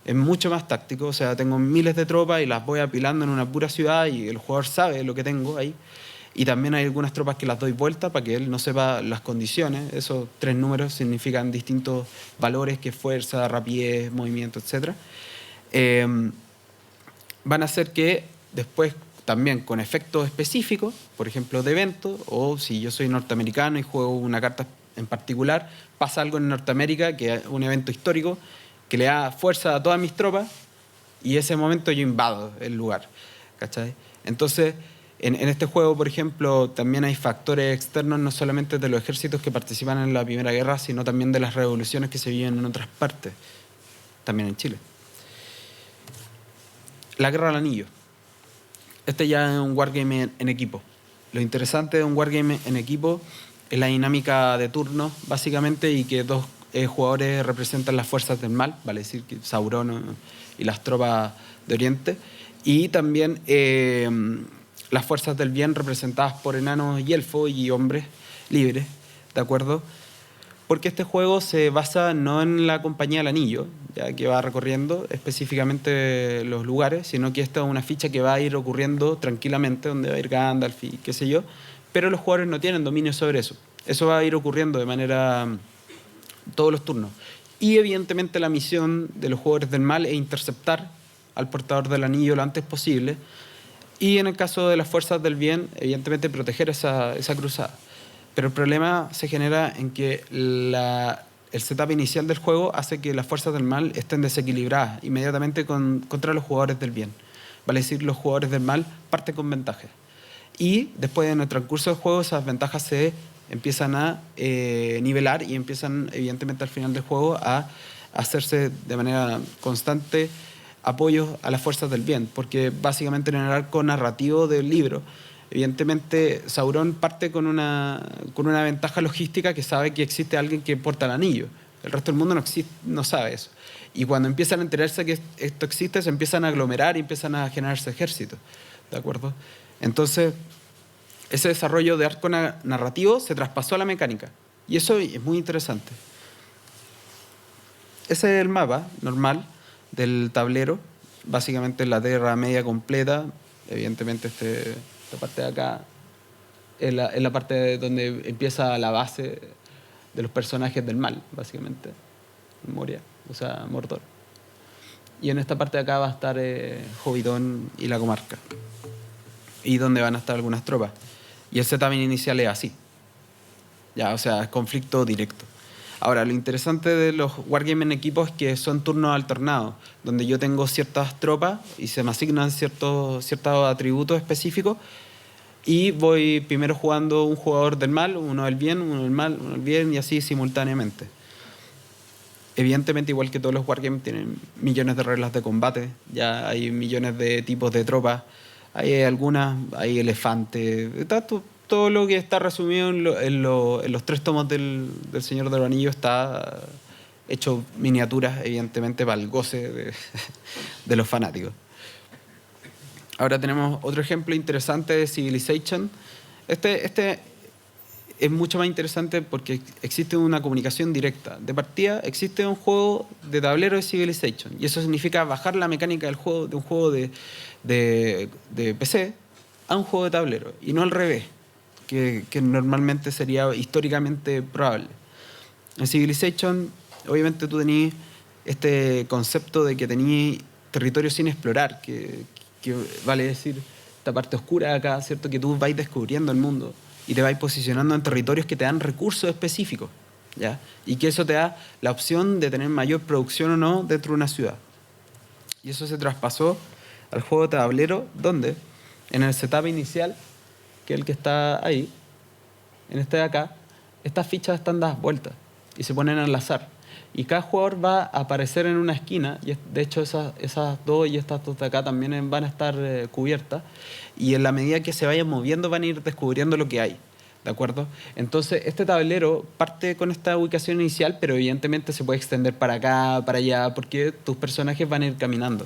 Es mucho más táctico, o sea, tengo miles de tropas y las voy apilando en una pura ciudad y el jugador sabe lo que tengo ahí. Y también hay algunas tropas que las doy vuelta para que él no sepa las condiciones. Esos 3 números significan distintos valores, que es fuerza, rapidez, movimiento, etc. Van a hacer que después también con efectos específicos, por ejemplo de evento, o si yo soy norteamericano y juego una carta en particular, pasa algo en Norteamérica, que es un evento histórico, que le da fuerza a todas mis tropas y ese momento yo invado el lugar, ¿cachai? Entonces, en este juego, por ejemplo, también hay factores externos, no solamente de los ejércitos que participan en la Primera Guerra, sino también de las revoluciones que se viven en otras partes, también en Chile. La Guerra del Anillo. Este ya es un wargame en equipo. Lo interesante de un wargame en equipo es la dinámica de turnos, básicamente, y que dos jugadores representan las fuerzas del mal, vale decir que Sauron y las tropas de Oriente, y también las fuerzas del bien representadas por enanos y elfos y hombres libres, ¿de acuerdo? Porque este juego se basa no en la compañía del anillo, ya que va recorriendo específicamente los lugares, sino que esta es una ficha que va a ir ocurriendo tranquilamente, donde va a ir Gandalf y qué sé yo, pero los jugadores no tienen dominio sobre eso. Eso va a ir ocurriendo de manera todos los turnos. Y evidentemente la misión de los jugadores del mal es interceptar al portador del anillo lo antes posible, y en el caso de las fuerzas del bien, evidentemente proteger esa cruzada. Pero el problema se genera en que el setup inicial del juego hace que las fuerzas del mal estén desequilibradas inmediatamente contra los jugadores del bien. Vale decir, los jugadores del mal parten con ventajas. Y después, en el transcurso del juego, esas ventajas se empiezan a nivelar y empiezan, evidentemente, al final del juego a hacerse de manera constante apoyos a las fuerzas del bien, porque básicamente en el arco narrativo del libro, evidentemente Sauron parte con una ventaja logística, que sabe que existe alguien que porta el anillo. El resto del mundo no sabe eso. Y cuando empiezan a enterarse que esto existe, se empiezan a aglomerar y empiezan a generarse ejércitos. ¿De acuerdo? Entonces, ese desarrollo de arco narrativo se traspasó a la mecánica. Y eso es muy interesante. Ese es el mapa normal del tablero. Básicamente la Tierra Media completa. Evidentemente esta parte de acá es la parte donde empieza la base de los personajes del mal, básicamente. Moria, o sea, Mordor. Y en esta parte de acá va a estar Hobbiton y la comarca. Y donde van a estar algunas tropas. Y el setup inicial es así. Ya, o sea, es conflicto directo. Ahora, lo interesante de los wargames en equipo es que son turnos alternados, donde yo tengo ciertas tropas y se me asignan ciertos atributos específicos, y voy primero jugando un jugador del mal, uno del bien, uno del mal, uno del bien, y así simultáneamente. Evidentemente, igual que todos los wargames, tienen millones de reglas de combate, ya hay millones de tipos de tropas, hay algunas, hay elefantes, todo lo que está resumido en los 3 tomos del Señor de los Anillos está hecho miniaturas, evidentemente, para el goce de los fanáticos. Ahora tenemos otro ejemplo interesante de Civilization. Este es mucho más interesante porque existe una comunicación directa. De partida, existe un juego de tablero de Civilization, y eso significa bajar la mecánica del juego, de un juego de PC a un juego de tablero, y no al revés, que normalmente sería históricamente probable. En Civilization, obviamente, tú tenías este concepto de que tenías territorios sin explorar, que vale decir, esta parte oscura de acá, ¿cierto? Que tú vais descubriendo el mundo y te vais posicionando en territorios que te dan recursos específicos, ¿ya? Y que eso te da la opción de tener mayor producción o no dentro de una ciudad. Y eso se traspasó al juego de tablero, donde en el setup inicial, que es el que está ahí, en este de acá, estas fichas están dadas vueltas y se ponen al azar. Y cada jugador va a aparecer en una esquina, y de hecho esas dos y estas dos de acá también van a estar cubiertas, y en la medida que se vayan moviendo van a ir descubriendo lo que hay. ¿De acuerdo? Entonces, este tablero parte con esta ubicación inicial, pero evidentemente se puede extender para acá, para allá, porque tus personajes van a ir caminando,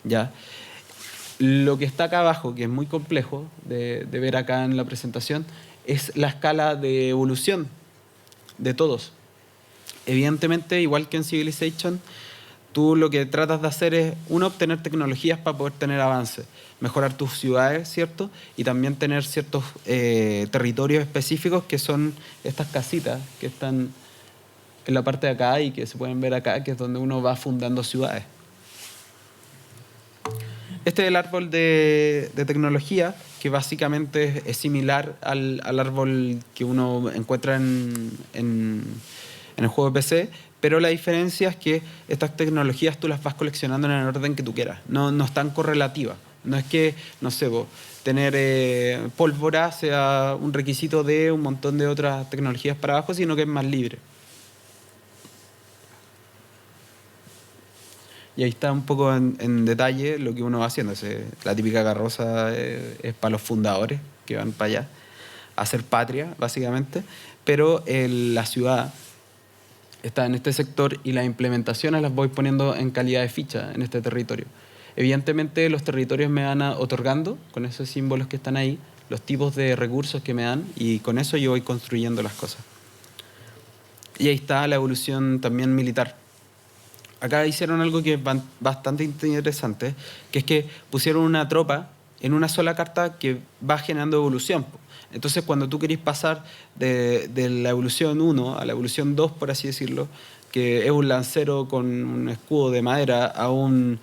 ¿ya? Lo que está acá abajo, que es muy complejo de ver acá en la presentación, es la escala de evolución de todos. Evidentemente, igual que en Civilization, tú lo que tratas de hacer es, uno, obtener tecnologías para poder tener avances, mejorar tus ciudades, ¿cierto? Y también tener ciertos territorios específicos que son estas casitas que están en la parte de acá y que se pueden ver acá, que es donde uno va fundando ciudades. Este es el árbol de tecnología, que básicamente es similar al árbol que uno encuentra en el juego de PC, pero la diferencia es que estas tecnologías tú las vas coleccionando en el orden que tú quieras. No están correlativas. No es que, no sé, tener pólvora sea un requisito de un montón de otras tecnologías para abajo, sino que es más libre. Y ahí está un poco en detalle lo que uno va haciendo. La típica carroza es para los fundadores que van para allá a hacer patria, básicamente. Pero la ciudad está en este sector y las implementaciones las voy poniendo en calidad de ficha en este territorio. Evidentemente los territorios me van otorgando, con esos símbolos que están ahí, los tipos de recursos que me dan, y con eso yo voy construyendo las cosas. Y ahí está la evolución también militar. Acá hicieron algo que es bastante interesante, que es que pusieron una tropa en una sola carta que va generando evolución. Entonces, cuando tú querés pasar de la evolución 1 a la evolución 2, por así decirlo, que es un lancero con un escudo de madera, a un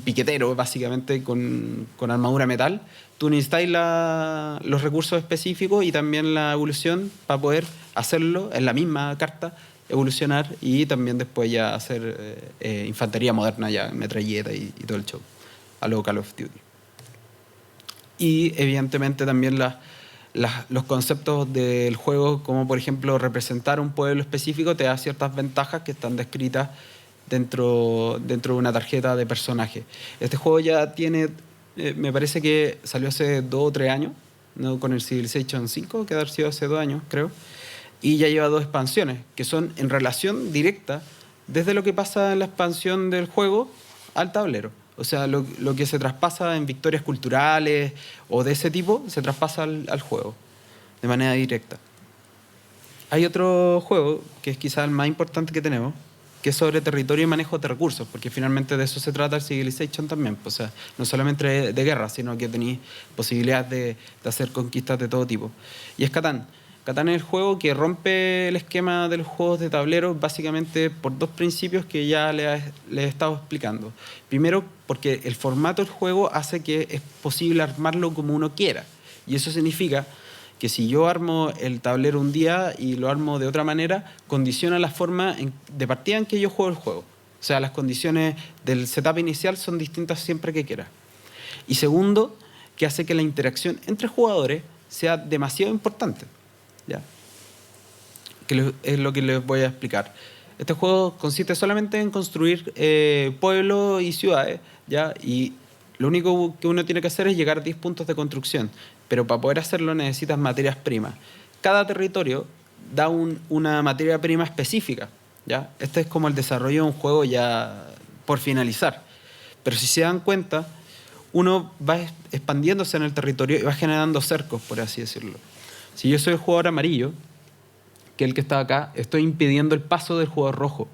piquetero, básicamente, con armadura metal, tú necesitas los recursos específicos y también la evolución para poder hacerlo en la misma carta, evolucionar y también después ya hacer infantería moderna, ya metralleta y todo el show, a lo Call of Duty. Y evidentemente también los conceptos del juego, como por ejemplo representar un pueblo específico, te da ciertas ventajas que están descritas dentro de una tarjeta de personaje. Este juego ya tiene, me parece que salió hace 2 o 3 años, ¿no? Con el Civilization 5, que ha sido hace 2 años, creo. Y ya lleva 2 expansiones, que son en relación directa desde lo que pasa en la expansión del juego al tablero. O sea, lo que se traspasa en victorias culturales o de ese tipo, se traspasa al juego de manera directa. Hay otro juego, que es quizás el más importante que tenemos, que es sobre territorio y manejo de recursos, porque finalmente de eso se trata el Civilization también. O sea, no solamente de guerra, sino que tenéis posibilidades de hacer conquistas de todo tipo. Y es Catán. Catán es el juego que rompe el esquema de los juegos de tablero básicamente por 2 principios que ya les he estado explicando. Primero, porque el formato del juego hace que es posible armarlo como uno quiera. Y eso significa que si yo armo el tablero un día y lo armo de otra manera, condiciona la forma de partida en que yo juego el juego. O sea, las condiciones del setup inicial son distintas siempre que quiera. Y segundo, que hace que la interacción entre jugadores sea demasiado importante. ¿Ya? Que es lo que les voy a explicar. Este juego consiste solamente en construir pueblos y ciudades, ¿ya? Y lo único que uno tiene que hacer es llegar a 10 puntos de construcción, pero para poder hacerlo necesitas materias primas. Cada territorio da una materia prima específica, ¿ya? Este es como el desarrollo de un juego ya por finalizar. Pero si se dan cuenta, uno va expandiéndose en el territorio y va generando cercos, por así decirlo. Si yo soy el jugador amarillo, que es el que está acá, estoy impidiendo el paso del jugador rojo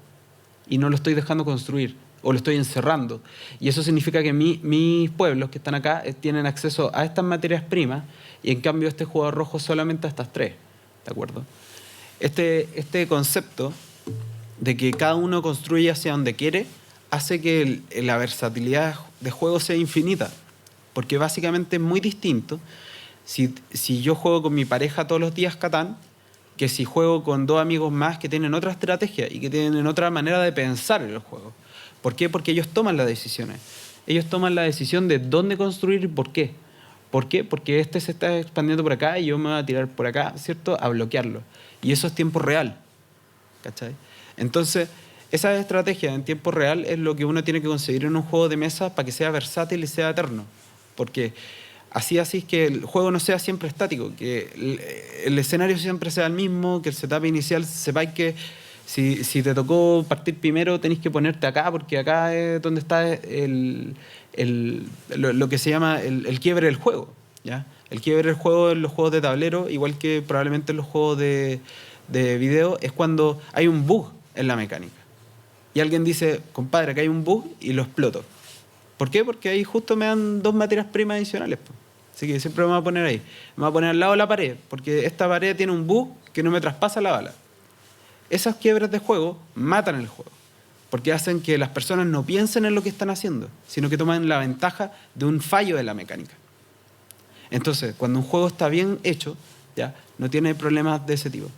y no lo estoy dejando construir o lo estoy encerrando. Y eso significa que mis pueblos que están acá tienen acceso a estas materias primas y en cambio este jugador rojo solamente a estas 3. ¿De acuerdo? Este concepto de que cada uno construye hacia donde quiere hace que la versatilidad de juego sea infinita, porque básicamente es muy distinto si yo juego con mi pareja todos los días Catán, que si juego con 2 amigos más que tienen otra estrategia y que tienen otra manera de pensar en los juegos. ¿Por qué? Porque ellos toman las decisiones. Ellos toman la decisión de dónde construir y por qué. ¿Por qué? Porque este se está expandiendo por acá y yo me voy a tirar por acá, ¿cierto? A bloquearlo. Y eso es tiempo real, ¿cachai? Entonces, esa estrategia en tiempo real es lo que uno tiene que conseguir en un juego de mesa para que sea versátil y sea eterno. Porque así es que el juego no sea siempre estático, que el escenario siempre sea el mismo, que el setup inicial sepáis que si te tocó partir primero tenéis que ponerte acá, porque acá es donde está lo que se llama el quiebre del juego, ¿ya? El quiebre del juego en los juegos de tablero, igual que probablemente en los juegos de video, es cuando hay un bug en la mecánica. Y alguien dice, compadre, acá hay un bug y lo exploto. ¿Por qué? Porque ahí justo me dan 2 materias primas adicionales, po. Así que siempre me voy a poner ahí. Me voy a poner al lado de la pared, porque esta pared tiene un bug que no me traspasa la bala. Esas quiebres de juego matan el juego, porque hacen que las personas no piensen en lo que están haciendo, sino que toman la ventaja de un fallo de la mecánica. Entonces, cuando un juego está bien hecho, ya no tiene problemas de ese tipo.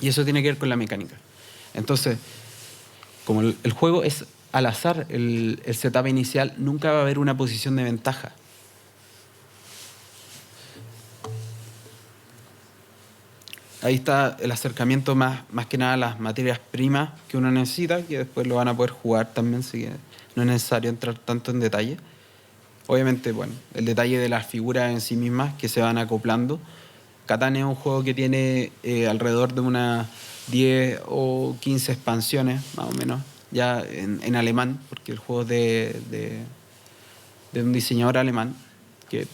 Y eso tiene que ver con la mecánica. Entonces, como el juego es al azar, el setup inicial, nunca va a haber una posición de ventaja. Ahí está el acercamiento más que nada a las materias primas que uno necesita, que después lo van a poder jugar también, así que no es necesario entrar tanto en detalle. Obviamente, bueno, el detalle de las figuras en sí mismas que se van acoplando. Catán es un juego que tiene alrededor de unas 10 o 15 expansiones, más o menos, ya en alemán, porque el juego es de un diseñador alemán, que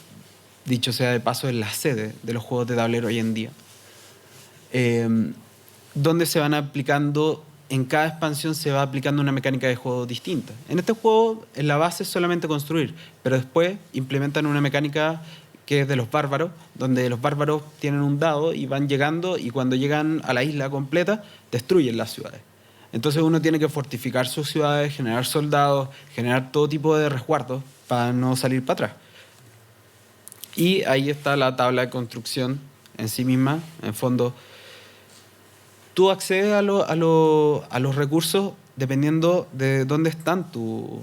dicho sea de paso es la sede de los juegos de tablero hoy en día. Donde se van aplicando, en cada expansión se va aplicando una mecánica de juego distinta. En este juego, en la base es solamente construir, pero después implementan una mecánica que es de los bárbaros, donde los bárbaros tienen un dado y van llegando, y cuando llegan a la isla completa, destruyen las ciudades. Entonces uno tiene que fortificar sus ciudades, generar soldados, generar todo tipo de resguardos para no salir para atrás. Y ahí está la tabla de construcción en sí misma, en fondo. Tú accedes a los recursos dependiendo de dónde están tus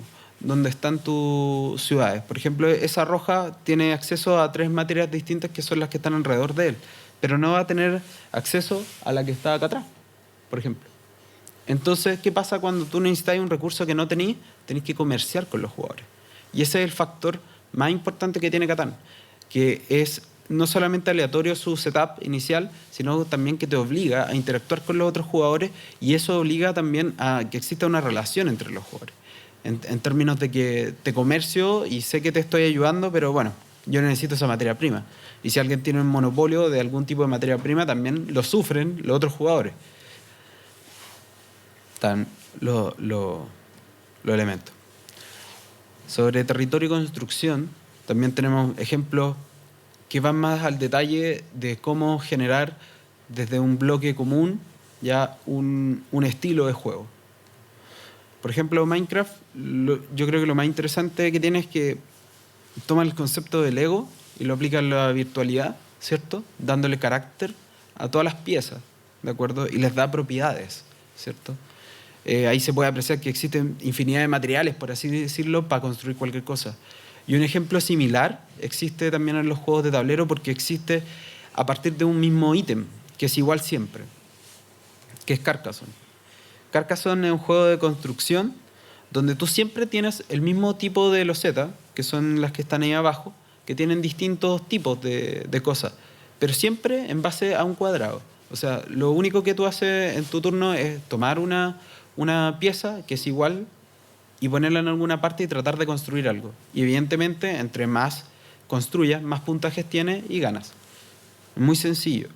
ciudades. Por ejemplo, esa roja tiene acceso a 3 materias distintas que son las que están alrededor de él, pero no va a tener acceso a la que está acá atrás, por ejemplo. Entonces, ¿qué pasa cuando tú necesitas un recurso que no tenés? Tenés que comerciar con los jugadores. Y ese es el factor más importante que tiene Catán, que es no solamente aleatorio su setup inicial, sino también que te obliga a interactuar con los otros jugadores, y eso obliga también a que exista una relación entre los jugadores. En términos de que te comercio y sé que te estoy ayudando, pero bueno, yo necesito esa materia prima. Y si alguien tiene un monopolio de algún tipo de materia prima, también lo sufren los otros jugadores. Están los elementos. Sobre territorio y construcción, también tenemos ejemplos que van más al detalle de cómo generar desde un bloque común ya un estilo de juego. Por ejemplo, Minecraft, yo creo que lo más interesante que tiene es que toma el concepto del Lego y lo aplica en la virtualidad, ¿cierto? Dándole carácter a todas las piezas, ¿de acuerdo? Y les da propiedades, ¿cierto? Ahí se puede apreciar que existen infinidad de materiales, por así decirlo, para construir cualquier cosa. Y un ejemplo similar existe también en los juegos de tablero, porque existe a partir de un mismo ítem, que es igual siempre, que es Carcassonne. Carcassonne es un juego de construcción donde tú siempre tienes el mismo tipo de losetas, que son las que están ahí abajo, que tienen distintos tipos de cosas, pero siempre en base a un cuadrado. O sea, lo único que tú haces en tu turno es tomar una pieza que es igual y ponerla en alguna parte y tratar de construir algo. Y evidentemente, entre más construyas, más puntajes tienes y ganas. Es muy sencillo.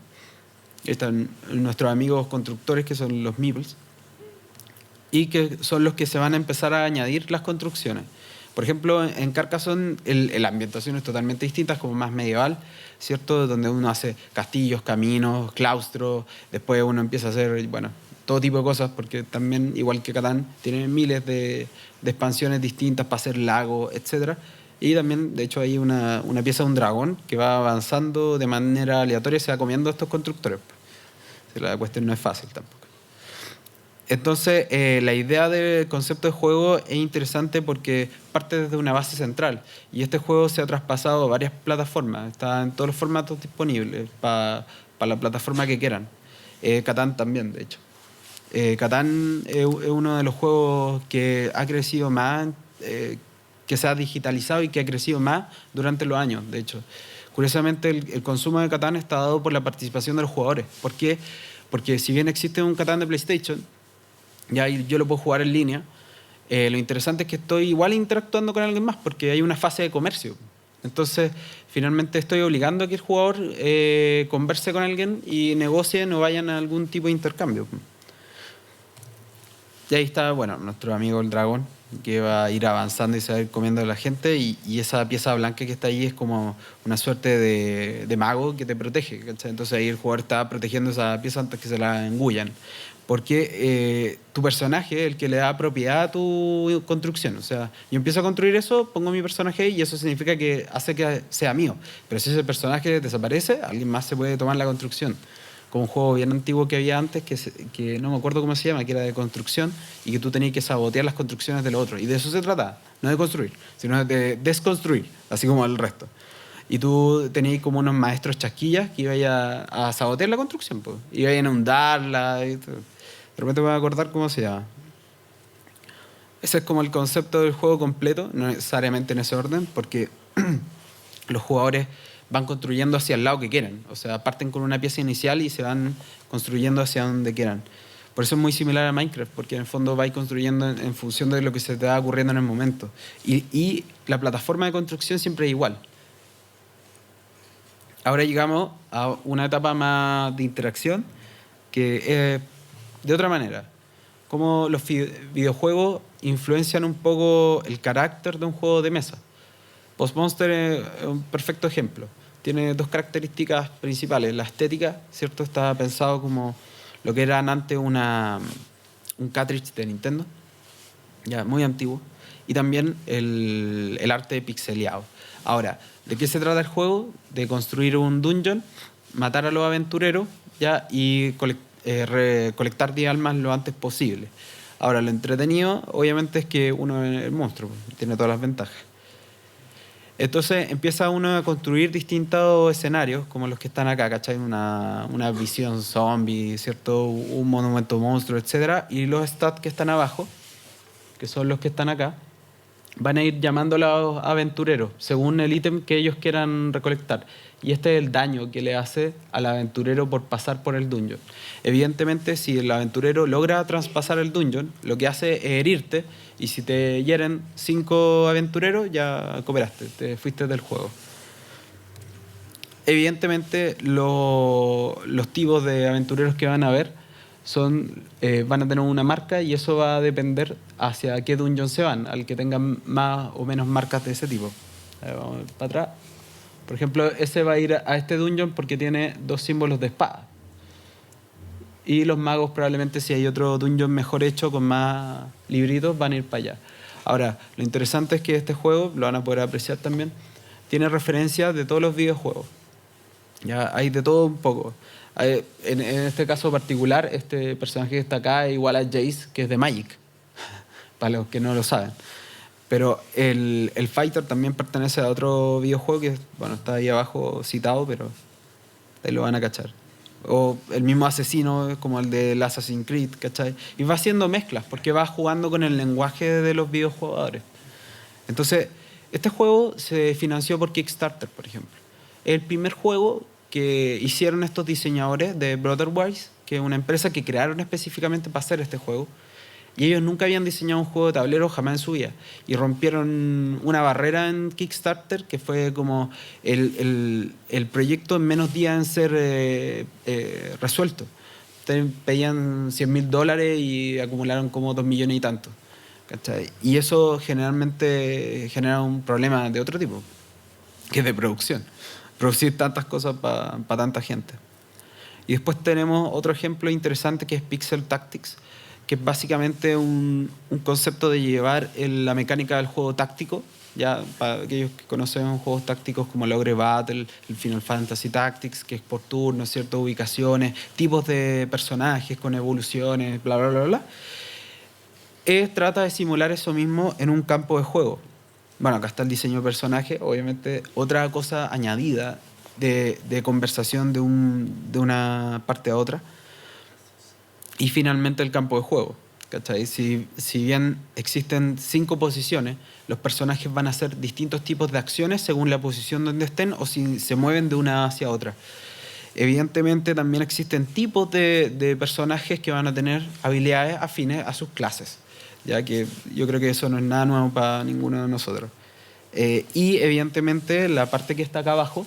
Están nuestros amigos constructores, que son los meeples, y que son los que se van a empezar a añadir las construcciones. Por ejemplo, en Carcassonne la ambientación es totalmente distinta, es como más medieval, ¿cierto? Donde uno hace castillos, caminos, claustros, después uno empieza a hacer, bueno, todo tipo de cosas, porque también, igual que Catán, tiene miles de expansiones distintas para hacer lagos, etc. Y también, de hecho, hay una pieza de un dragón que va avanzando de manera aleatoria y se va comiendo a estos constructores. La cuestión no es fácil tampoco. Entonces, la idea del concepto de juego es interesante porque parte desde una base central. Y este juego se ha traspasado a varias plataformas. Está en todos los formatos disponibles para la plataforma que quieran. Catán también, de hecho. Catán es uno de los juegos que ha crecido más, que se ha digitalizado y que ha crecido más durante los años, de hecho. Curiosamente, el consumo de Catán está dado por la participación de los jugadores. ¿Por qué? Porque si bien existe un Catán de PlayStation, ya yo lo puedo jugar en línea, lo interesante es que estoy igual interactuando con alguien más porque hay una fase de comercio. Entonces, finalmente estoy obligando a que el jugador converse con alguien y negocien o vayan a algún tipo de intercambio. Y ahí está, bueno, nuestro amigo el dragón, que va a ir avanzando y se va a ir comiendo a la gente. Y esa pieza blanca que está ahí es como una suerte de mago que te protege, ¿cachai? Entonces ahí el jugador está protegiendo esa pieza antes que se la engullan. Porque tu personaje es el que le da propiedad a tu construcción. O sea, yo empiezo a construir eso, pongo mi personaje ahí y eso significa que hace que sea mío. Pero si ese personaje desaparece, alguien más se puede tomar la construcción. Como un juego bien antiguo que había antes, que no me acuerdo cómo se llama, que era de construcción y que tú tenías que sabotear las construcciones del otro. Y de eso se trata, no de construir, sino de desconstruir, así como el resto. Y tú tenías como unos maestros chasquillas que iban a sabotear la construcción, pues. Iban a inundarla. Y todo. De repente me voy a acordar cómo se llama. Ese es como el concepto del juego completo, no necesariamente en ese orden, porque los jugadores van construyendo hacia el lado que quieren. O sea, parten con una pieza inicial y se van construyendo hacia donde quieran. Por eso es muy similar a Minecraft, porque en el fondo vais construyendo en función de lo que se te va ocurriendo en el momento. Y la plataforma de construcción siempre es igual. Ahora llegamos a una etapa más de interacción, que es de otra manera. Cómo los videojuegos influencian un poco el carácter de un juego de mesa. Postmonster es un perfecto ejemplo. Tiene dos características principales. La estética, ¿cierto? Está pensado como lo que eran antes un cartridge de Nintendo, ya muy antiguo, y también el arte pixeleado. Ahora, ¿de qué se trata el juego? De construir un dungeon, matar a los aventureros, ya, y recolectar 10 almas lo antes posible. Ahora, lo entretenido, obviamente, es que uno es el monstruo, tiene todas las ventajas. Entonces empieza uno a construir distintos escenarios, como los que están acá, ¿cachai? Una visión zombie, ¿cierto? Un monumento monstruo, etcétera. Y los stats que están abajo, que son los que están acá, van a ir llamando a los aventureros según el ítem que ellos quieran recolectar. Y este es el daño que le hace al aventurero por pasar por el dungeon. Evidentemente, si el aventurero logra traspasar el dungeon, lo que hace es herirte, y si te hieren 5 aventureros, ya cooperaste, te fuiste del juego. Evidentemente, los tipos de aventureros que van a haber van a tener una marca y eso va a depender hacia qué dungeon se van, al que tengan más o menos marcas de ese tipo. Vamos a ver para atrás. Por ejemplo, ese va a ir a este dungeon porque tiene 2 símbolos de espada. Y los magos probablemente, si hay otro dungeon mejor hecho con más libritos, van a ir para allá. Ahora, lo interesante es que este juego, lo van a poder apreciar también, tiene referencias de todos los videojuegos. Ya hay de todo un poco. En este caso particular, este personaje que está acá es igual a Jace, que es de Magic, para los que no lo saben. Pero el Fighter también pertenece a otro videojuego que, bueno, está ahí abajo citado, pero ahí lo van a cachar. O el mismo asesino, como el del Assassin's Creed, ¿cachai? Y va haciendo mezclas, porque va jugando con el lenguaje de los videojugadores. Entonces, este juego se financió por Kickstarter, por ejemplo. Es el primer juego que hicieron estos diseñadores de Brotherwise, que es una empresa que crearon específicamente para hacer este juego. Y ellos nunca habían diseñado un juego de tablero jamás en su vida. Y rompieron una barrera en Kickstarter que fue como el proyecto en menos días en ser resuelto. Pedían $100.000 y acumularon como 2 millones y tanto. ¿Cachai? Y eso generalmente genera un problema de otro tipo, que es de producción. Producir tantas cosas para tanta gente. Y después tenemos otro ejemplo interesante que es Pixel Tactics, que es básicamente un concepto de llevar la mecánica del juego táctico, ya para aquellos que conocen juegos tácticos como el Ogre Battle, el Final Fantasy Tactics, que es por turnos, ciertas ubicaciones, tipos de personajes con evoluciones, bla, bla, bla, bla. Trata de simular eso mismo en un campo de juego. Bueno, acá está el diseño de personaje, obviamente otra cosa añadida de conversación de una parte a otra. Y finalmente el campo de juego. ¿Cachai? Si bien existen 5 posiciones, los personajes van a hacer distintos tipos de acciones según la posición donde estén o si se mueven de una hacia otra. Evidentemente también existen tipos de personajes que van a tener habilidades afines a sus clases, ya que yo creo que eso no es nada nuevo para ninguno de nosotros. Y evidentemente la parte que está acá abajo,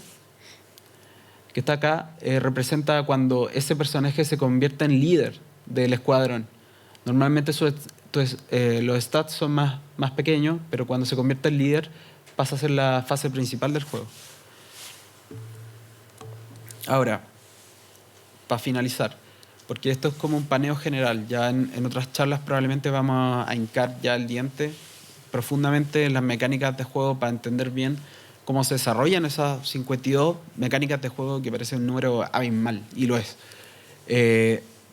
que está acá, representa cuando ese personaje se convierte en líder del escuadrón. Normalmente los stats son más pequeños, pero cuando se convierte en líder pasa a ser la fase principal del juego. Ahora, para finalizar, porque esto es como un paneo general, ya en otras charlas probablemente vamos a hincar ya el diente profundamente en las mecánicas de juego para entender bien cómo se desarrollan esas 52 mecánicas de juego, que parece un número abismal, y lo es.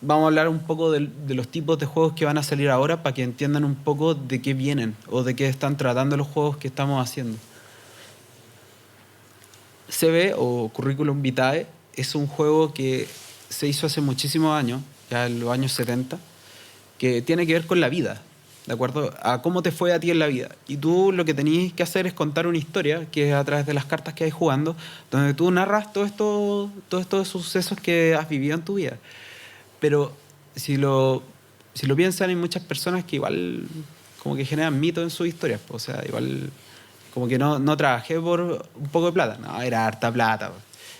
Vamos a hablar un poco de los tipos de juegos que van a salir ahora para que entiendan un poco de qué vienen o de qué están tratando los juegos que estamos haciendo. CB o Curriculum Vitae es un juego que se hizo hace muchísimos años, ya en los años 70, que tiene que ver con la vida, ¿de acuerdo? A cómo te fue a ti en la vida. Y tú lo que tenías que hacer es contar una historia, que es a través de las cartas que hay jugando, donde tú narras todos estos sucesos que has vivido en tu vida. Pero si lo piensan, hay muchas personas que igual como que generan mitos en sus historias. O sea, igual como que no trabajé por un poco de plata. No, era harta plata.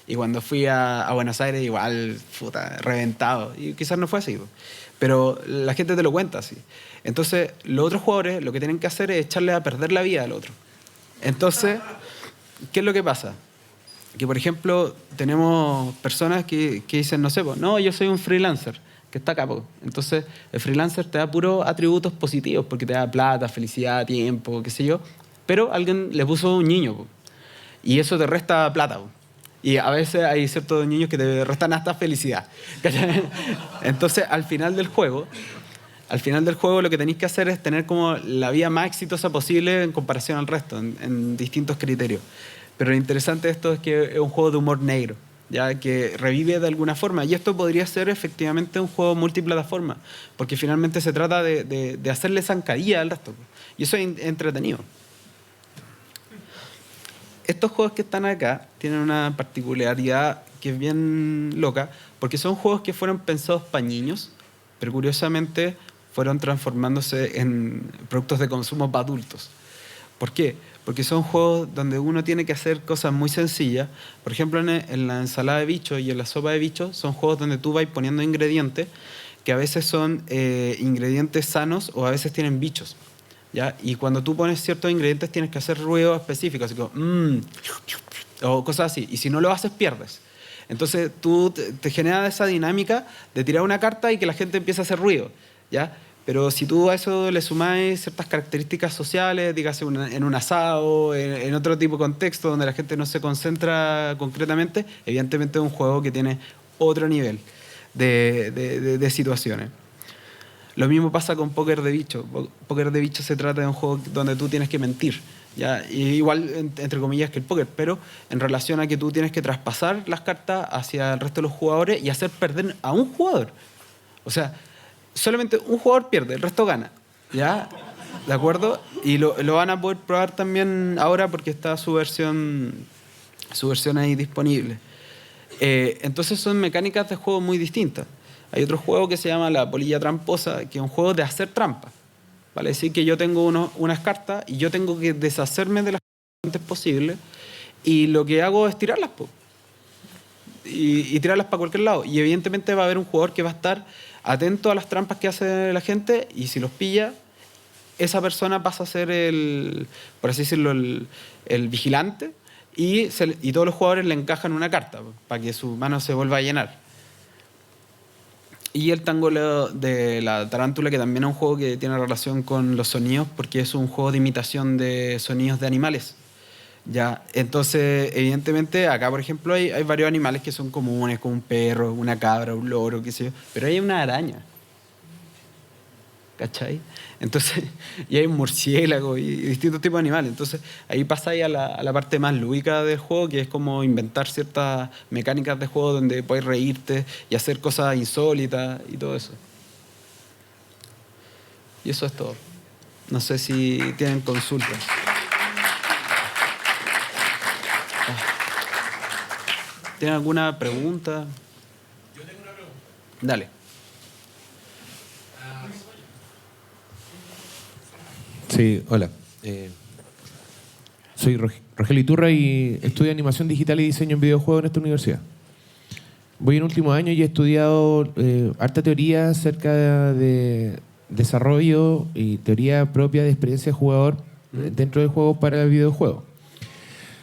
Y cuando fui a Buenos Aires, igual, puta, reventado. Y quizás no fue así. Pero la gente te lo cuenta así. Entonces, los otros jugadores lo que tienen que hacer es echarle a perder la vida al otro. Entonces, ¿qué es lo que pasa? Que, por ejemplo, tenemos personas que dicen, no sé, pues, no, yo soy un freelancer, que está acá. Pues. Entonces, el freelancer te da puros atributos positivos, porque te da plata, felicidad, tiempo, qué sé yo, pero alguien le puso un niño, pues, y eso te resta plata. Pues. Y a veces hay ciertos niños que te restan hasta felicidad. Entonces, al final del juego lo que tenéis que hacer es tener como la vida más exitosa posible en comparación al resto, en distintos criterios. Pero lo interesante de esto es que es un juego de humor negro, ya que revive de alguna forma. Y esto podría ser efectivamente un juego multiplataforma, porque finalmente se trata de hacerle zancadilla al resto. Y eso es entretenido. Estos juegos que están acá tienen una particularidad que es bien loca, porque son juegos que fueron pensados para niños, pero curiosamente fueron transformándose en productos de consumo para adultos. ¿Por qué? Porque son juegos donde uno tiene que hacer cosas muy sencillas. Por ejemplo, en la ensalada de bichos y en la sopa de bichos son juegos donde tú vas poniendo ingredientes que a veces son ingredientes sanos o a veces tienen bichos. ¿Ya? Y cuando tú pones ciertos ingredientes tienes que hacer ruidos específicos, así como o cosas así. Y si no lo haces, pierdes. Entonces tú te genera esa dinámica de tirar una carta y que la gente empiece a hacer ruido. ¿Ya? Pero si tú a eso le sumáis ciertas características sociales, dígase en un asado, en otro tipo de contexto donde la gente no se concentra concretamente, evidentemente es un juego que tiene otro nivel de situaciones. Lo mismo pasa con Póker de Bicho. Póker de Bicho se trata de un juego donde tú tienes que mentir. ¿Ya? Y igual, entre comillas, que el póker, pero en relación a que tú tienes que traspasar las cartas hacia el resto de los jugadores y hacer perder a un jugador. O sea, solamente un jugador pierde, el resto gana. ¿Ya? ¿De acuerdo? Y lo van a poder probar también ahora porque está su versión ahí disponible. Entonces son mecánicas de juego muy distintas. Hay otro juego que se llama La Polilla Tramposa, que es un juego de hacer trampa. Vale decir que yo tengo unas cartas y yo tengo que deshacerme de las cartas lo antes posible y lo que hago es tirarlas. Y tirarlas para cualquier lado. Y evidentemente va a haber un jugador que va a estar atento a las trampas que hace la gente y si los pilla, esa persona pasa a ser por así decirlo, el vigilante y todos los jugadores le encajan una carta para que su mano se vuelva a llenar. Y el tango de la tarántula, que también es un juego que tiene relación con los sonidos, porque es un juego de imitación de sonidos de animales. Ya, entonces, evidentemente, acá, por ejemplo, hay varios animales que son comunes, como un perro, una cabra, un loro, qué sé yo, pero hay una araña, ¿cachai? Entonces, y hay un murciélago y distintos tipos de animales. Entonces, ahí pasa ahí a la parte más lúdica del juego, que es como inventar ciertas mecánicas de juego donde puedes reírte y hacer cosas insólitas y todo eso. Y eso es todo. No sé si tienen consultas. ¿Tienen alguna pregunta? Yo tengo una pregunta. Dale. Sí, hola. Soy Rogelio Iturra y estudio animación digital y diseño en videojuegos en esta universidad. Voy en último año y he estudiado harta teoría acerca de desarrollo y teoría propia de experiencia de jugador dentro del juego para el videojuego.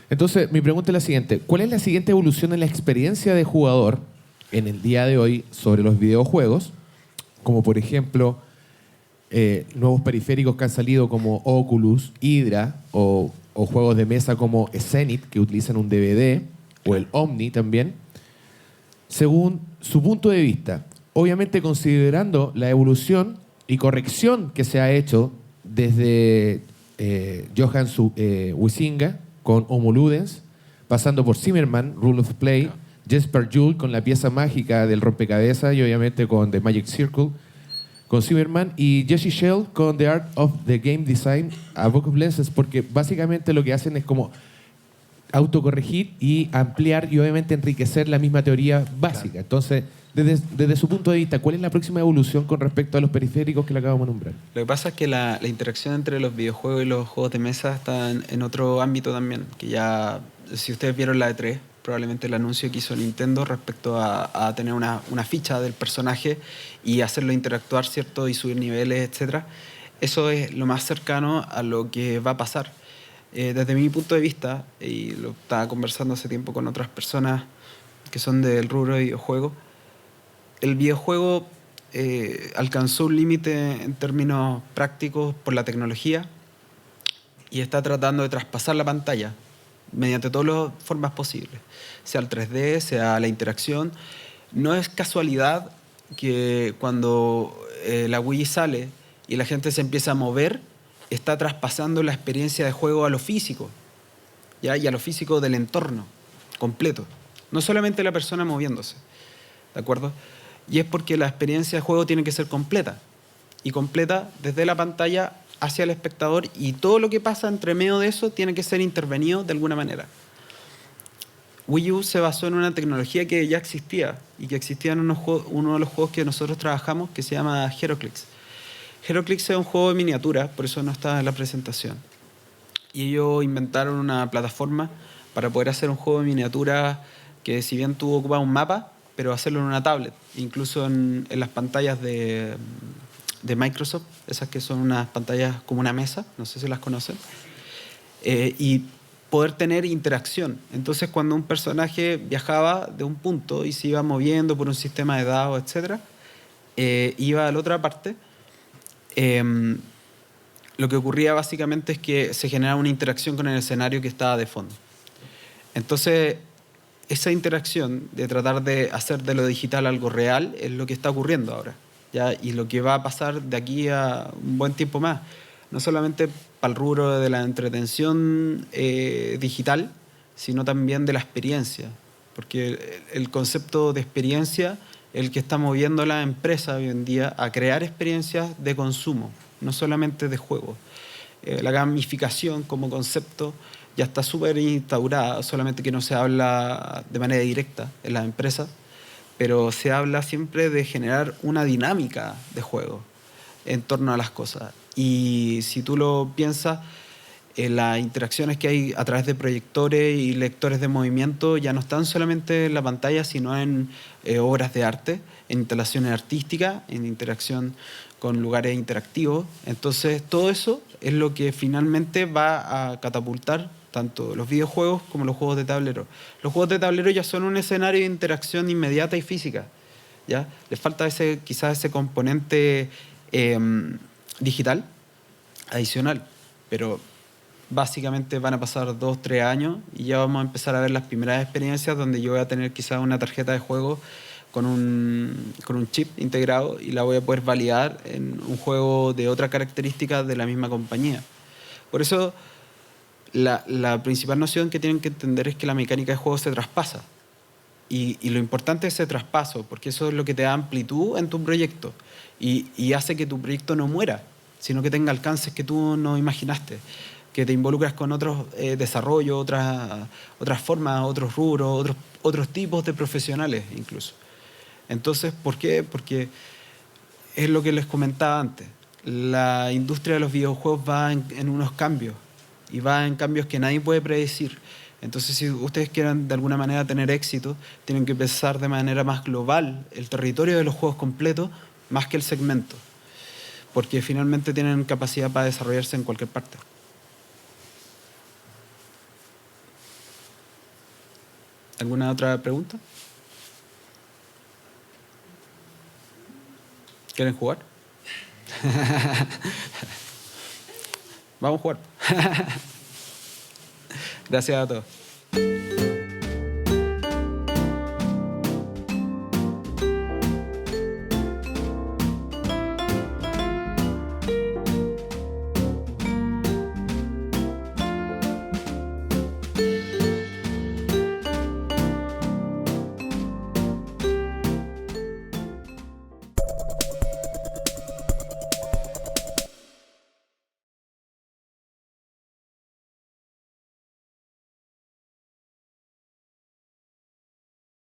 Entonces, mi pregunta es la siguiente. ¿Cuál es la siguiente evolución en la experiencia de jugador en el día de hoy sobre los videojuegos? Como por ejemplo, nuevos periféricos que han salido como Oculus, Hydra o juegos de mesa como Zenith, que utilizan un DVD, o el Omni también, según su punto de vista. Obviamente considerando la evolución y corrección que se ha hecho desde Johan Huizinga con Homo Ludens, pasando por Zimmerman, Rule of Play, Jesper Juhl con la pieza mágica del rompecabezas y obviamente con The Magic Circle, con Zimmerman, y Jesse Shell con The Art of the Game Design, A Book of Lenses, porque básicamente lo que hacen es como autocorregir y ampliar y obviamente enriquecer la misma teoría básica. Entonces, desde su punto de vista, ¿cuál es la próxima evolución con respecto a los periféricos que le acabamos de nombrar? Lo que pasa es que la interacción entre los videojuegos y los juegos de mesa está en otro ámbito también, que ya, si ustedes vieron la E3, probablemente el anuncio que hizo Nintendo respecto a tener una ficha del personaje y hacerlo interactuar, ¿cierto? Y subir niveles, etcétera. Eso es lo más cercano a lo que va a pasar. Desde mi punto de vista, y lo estaba conversando hace tiempo con otras personas que son del rubro de videojuegos, el videojuego alcanzó un límite en términos prácticos por la tecnología y está tratando de traspasar la pantalla mediante todas las formas posibles, sea el 3D, sea la interacción. No es casualidad que cuando la Wii sale y la gente se empieza a mover, está traspasando la experiencia de juego a lo físico, ¿ya? Y a lo físico del entorno completo, no solamente la persona moviéndose, ¿de acuerdo? Y es porque la experiencia de juego tiene que ser completa, y completa desde la pantalla hacia el espectador, y todo lo que pasa entre medio de eso tiene que ser intervenido de alguna manera. Wii U se basó en una tecnología que ya existía y que existía en uno de los juegos que nosotros trabajamos, que se llama HeroClix. HeroClix es un juego de miniatura, por eso no está en la presentación. Y ellos inventaron una plataforma para poder hacer un juego de miniatura que, si bien tú ocupabas un mapa, pero hacerlo en una tablet, incluso en las pantallas de Microsoft, esas que son unas pantallas como una mesa, no sé si las conocen, y poder tener interacción. Entonces, cuando un personaje viajaba de un punto y se iba moviendo por un sistema de dados, etc., iba a la otra parte, lo que ocurría básicamente es que se generaba una interacción con el escenario que estaba de fondo. Entonces, esa interacción de tratar de hacer de lo digital algo real es lo que está ocurriendo ahora, ¿ya? Y lo que va a pasar de aquí a un buen tiempo más, no solamente para el rubro de la entretención digital, sino también de la experiencia, porque el concepto de experiencia es el que está moviendo a la empresa hoy en día a crear experiencias de consumo, no solamente de juego. La gamificación como concepto ya está súper instaurada, solamente que no se habla de manera directa en las empresas, pero se habla siempre de generar una dinámica de juego en torno a las cosas. Y si tú lo piensas, las interacciones que hay a través de proyectores y lectores de movimiento ya no están solamente en la pantalla, sino en obras de arte, en instalaciones artísticas, en interacción con lugares interactivos. Entonces, todo eso es lo que finalmente va a catapultar tanto los videojuegos como los juegos de tablero. Los juegos de tablero ya son un escenario de interacción inmediata y física. ¿ya? Les falta quizás ese componente digital adicional, pero básicamente van a pasar 2, 3 años y ya vamos a empezar a ver las primeras experiencias donde yo voy a tener quizás una tarjeta de juego con un chip integrado y la voy a poder validar en un juego de otra característica de la misma compañía. Por eso, la principal noción que tienen que entender es que la mecánica de juego se traspasa. Y lo importante es ese traspaso, porque eso es lo que te da amplitud en tu proyecto y hace que tu proyecto no muera, sino que tenga alcances que tú no imaginaste, que te involucras con otros desarrollos, otras formas, otros rubros, otros tipos de profesionales incluso. Entonces, ¿por qué? Porque es lo que les comentaba antes. La industria de los videojuegos va en unos cambios y va en cambios que nadie puede predecir. Entonces, si ustedes quieren de alguna manera tener éxito, tienen que pensar de manera más global el territorio de los juegos completos más que el segmento, porque finalmente tienen capacidad para desarrollarse en cualquier parte. ¿Alguna otra pregunta? ¿Quieren jugar? Vamos a jugar. Gracias a todos.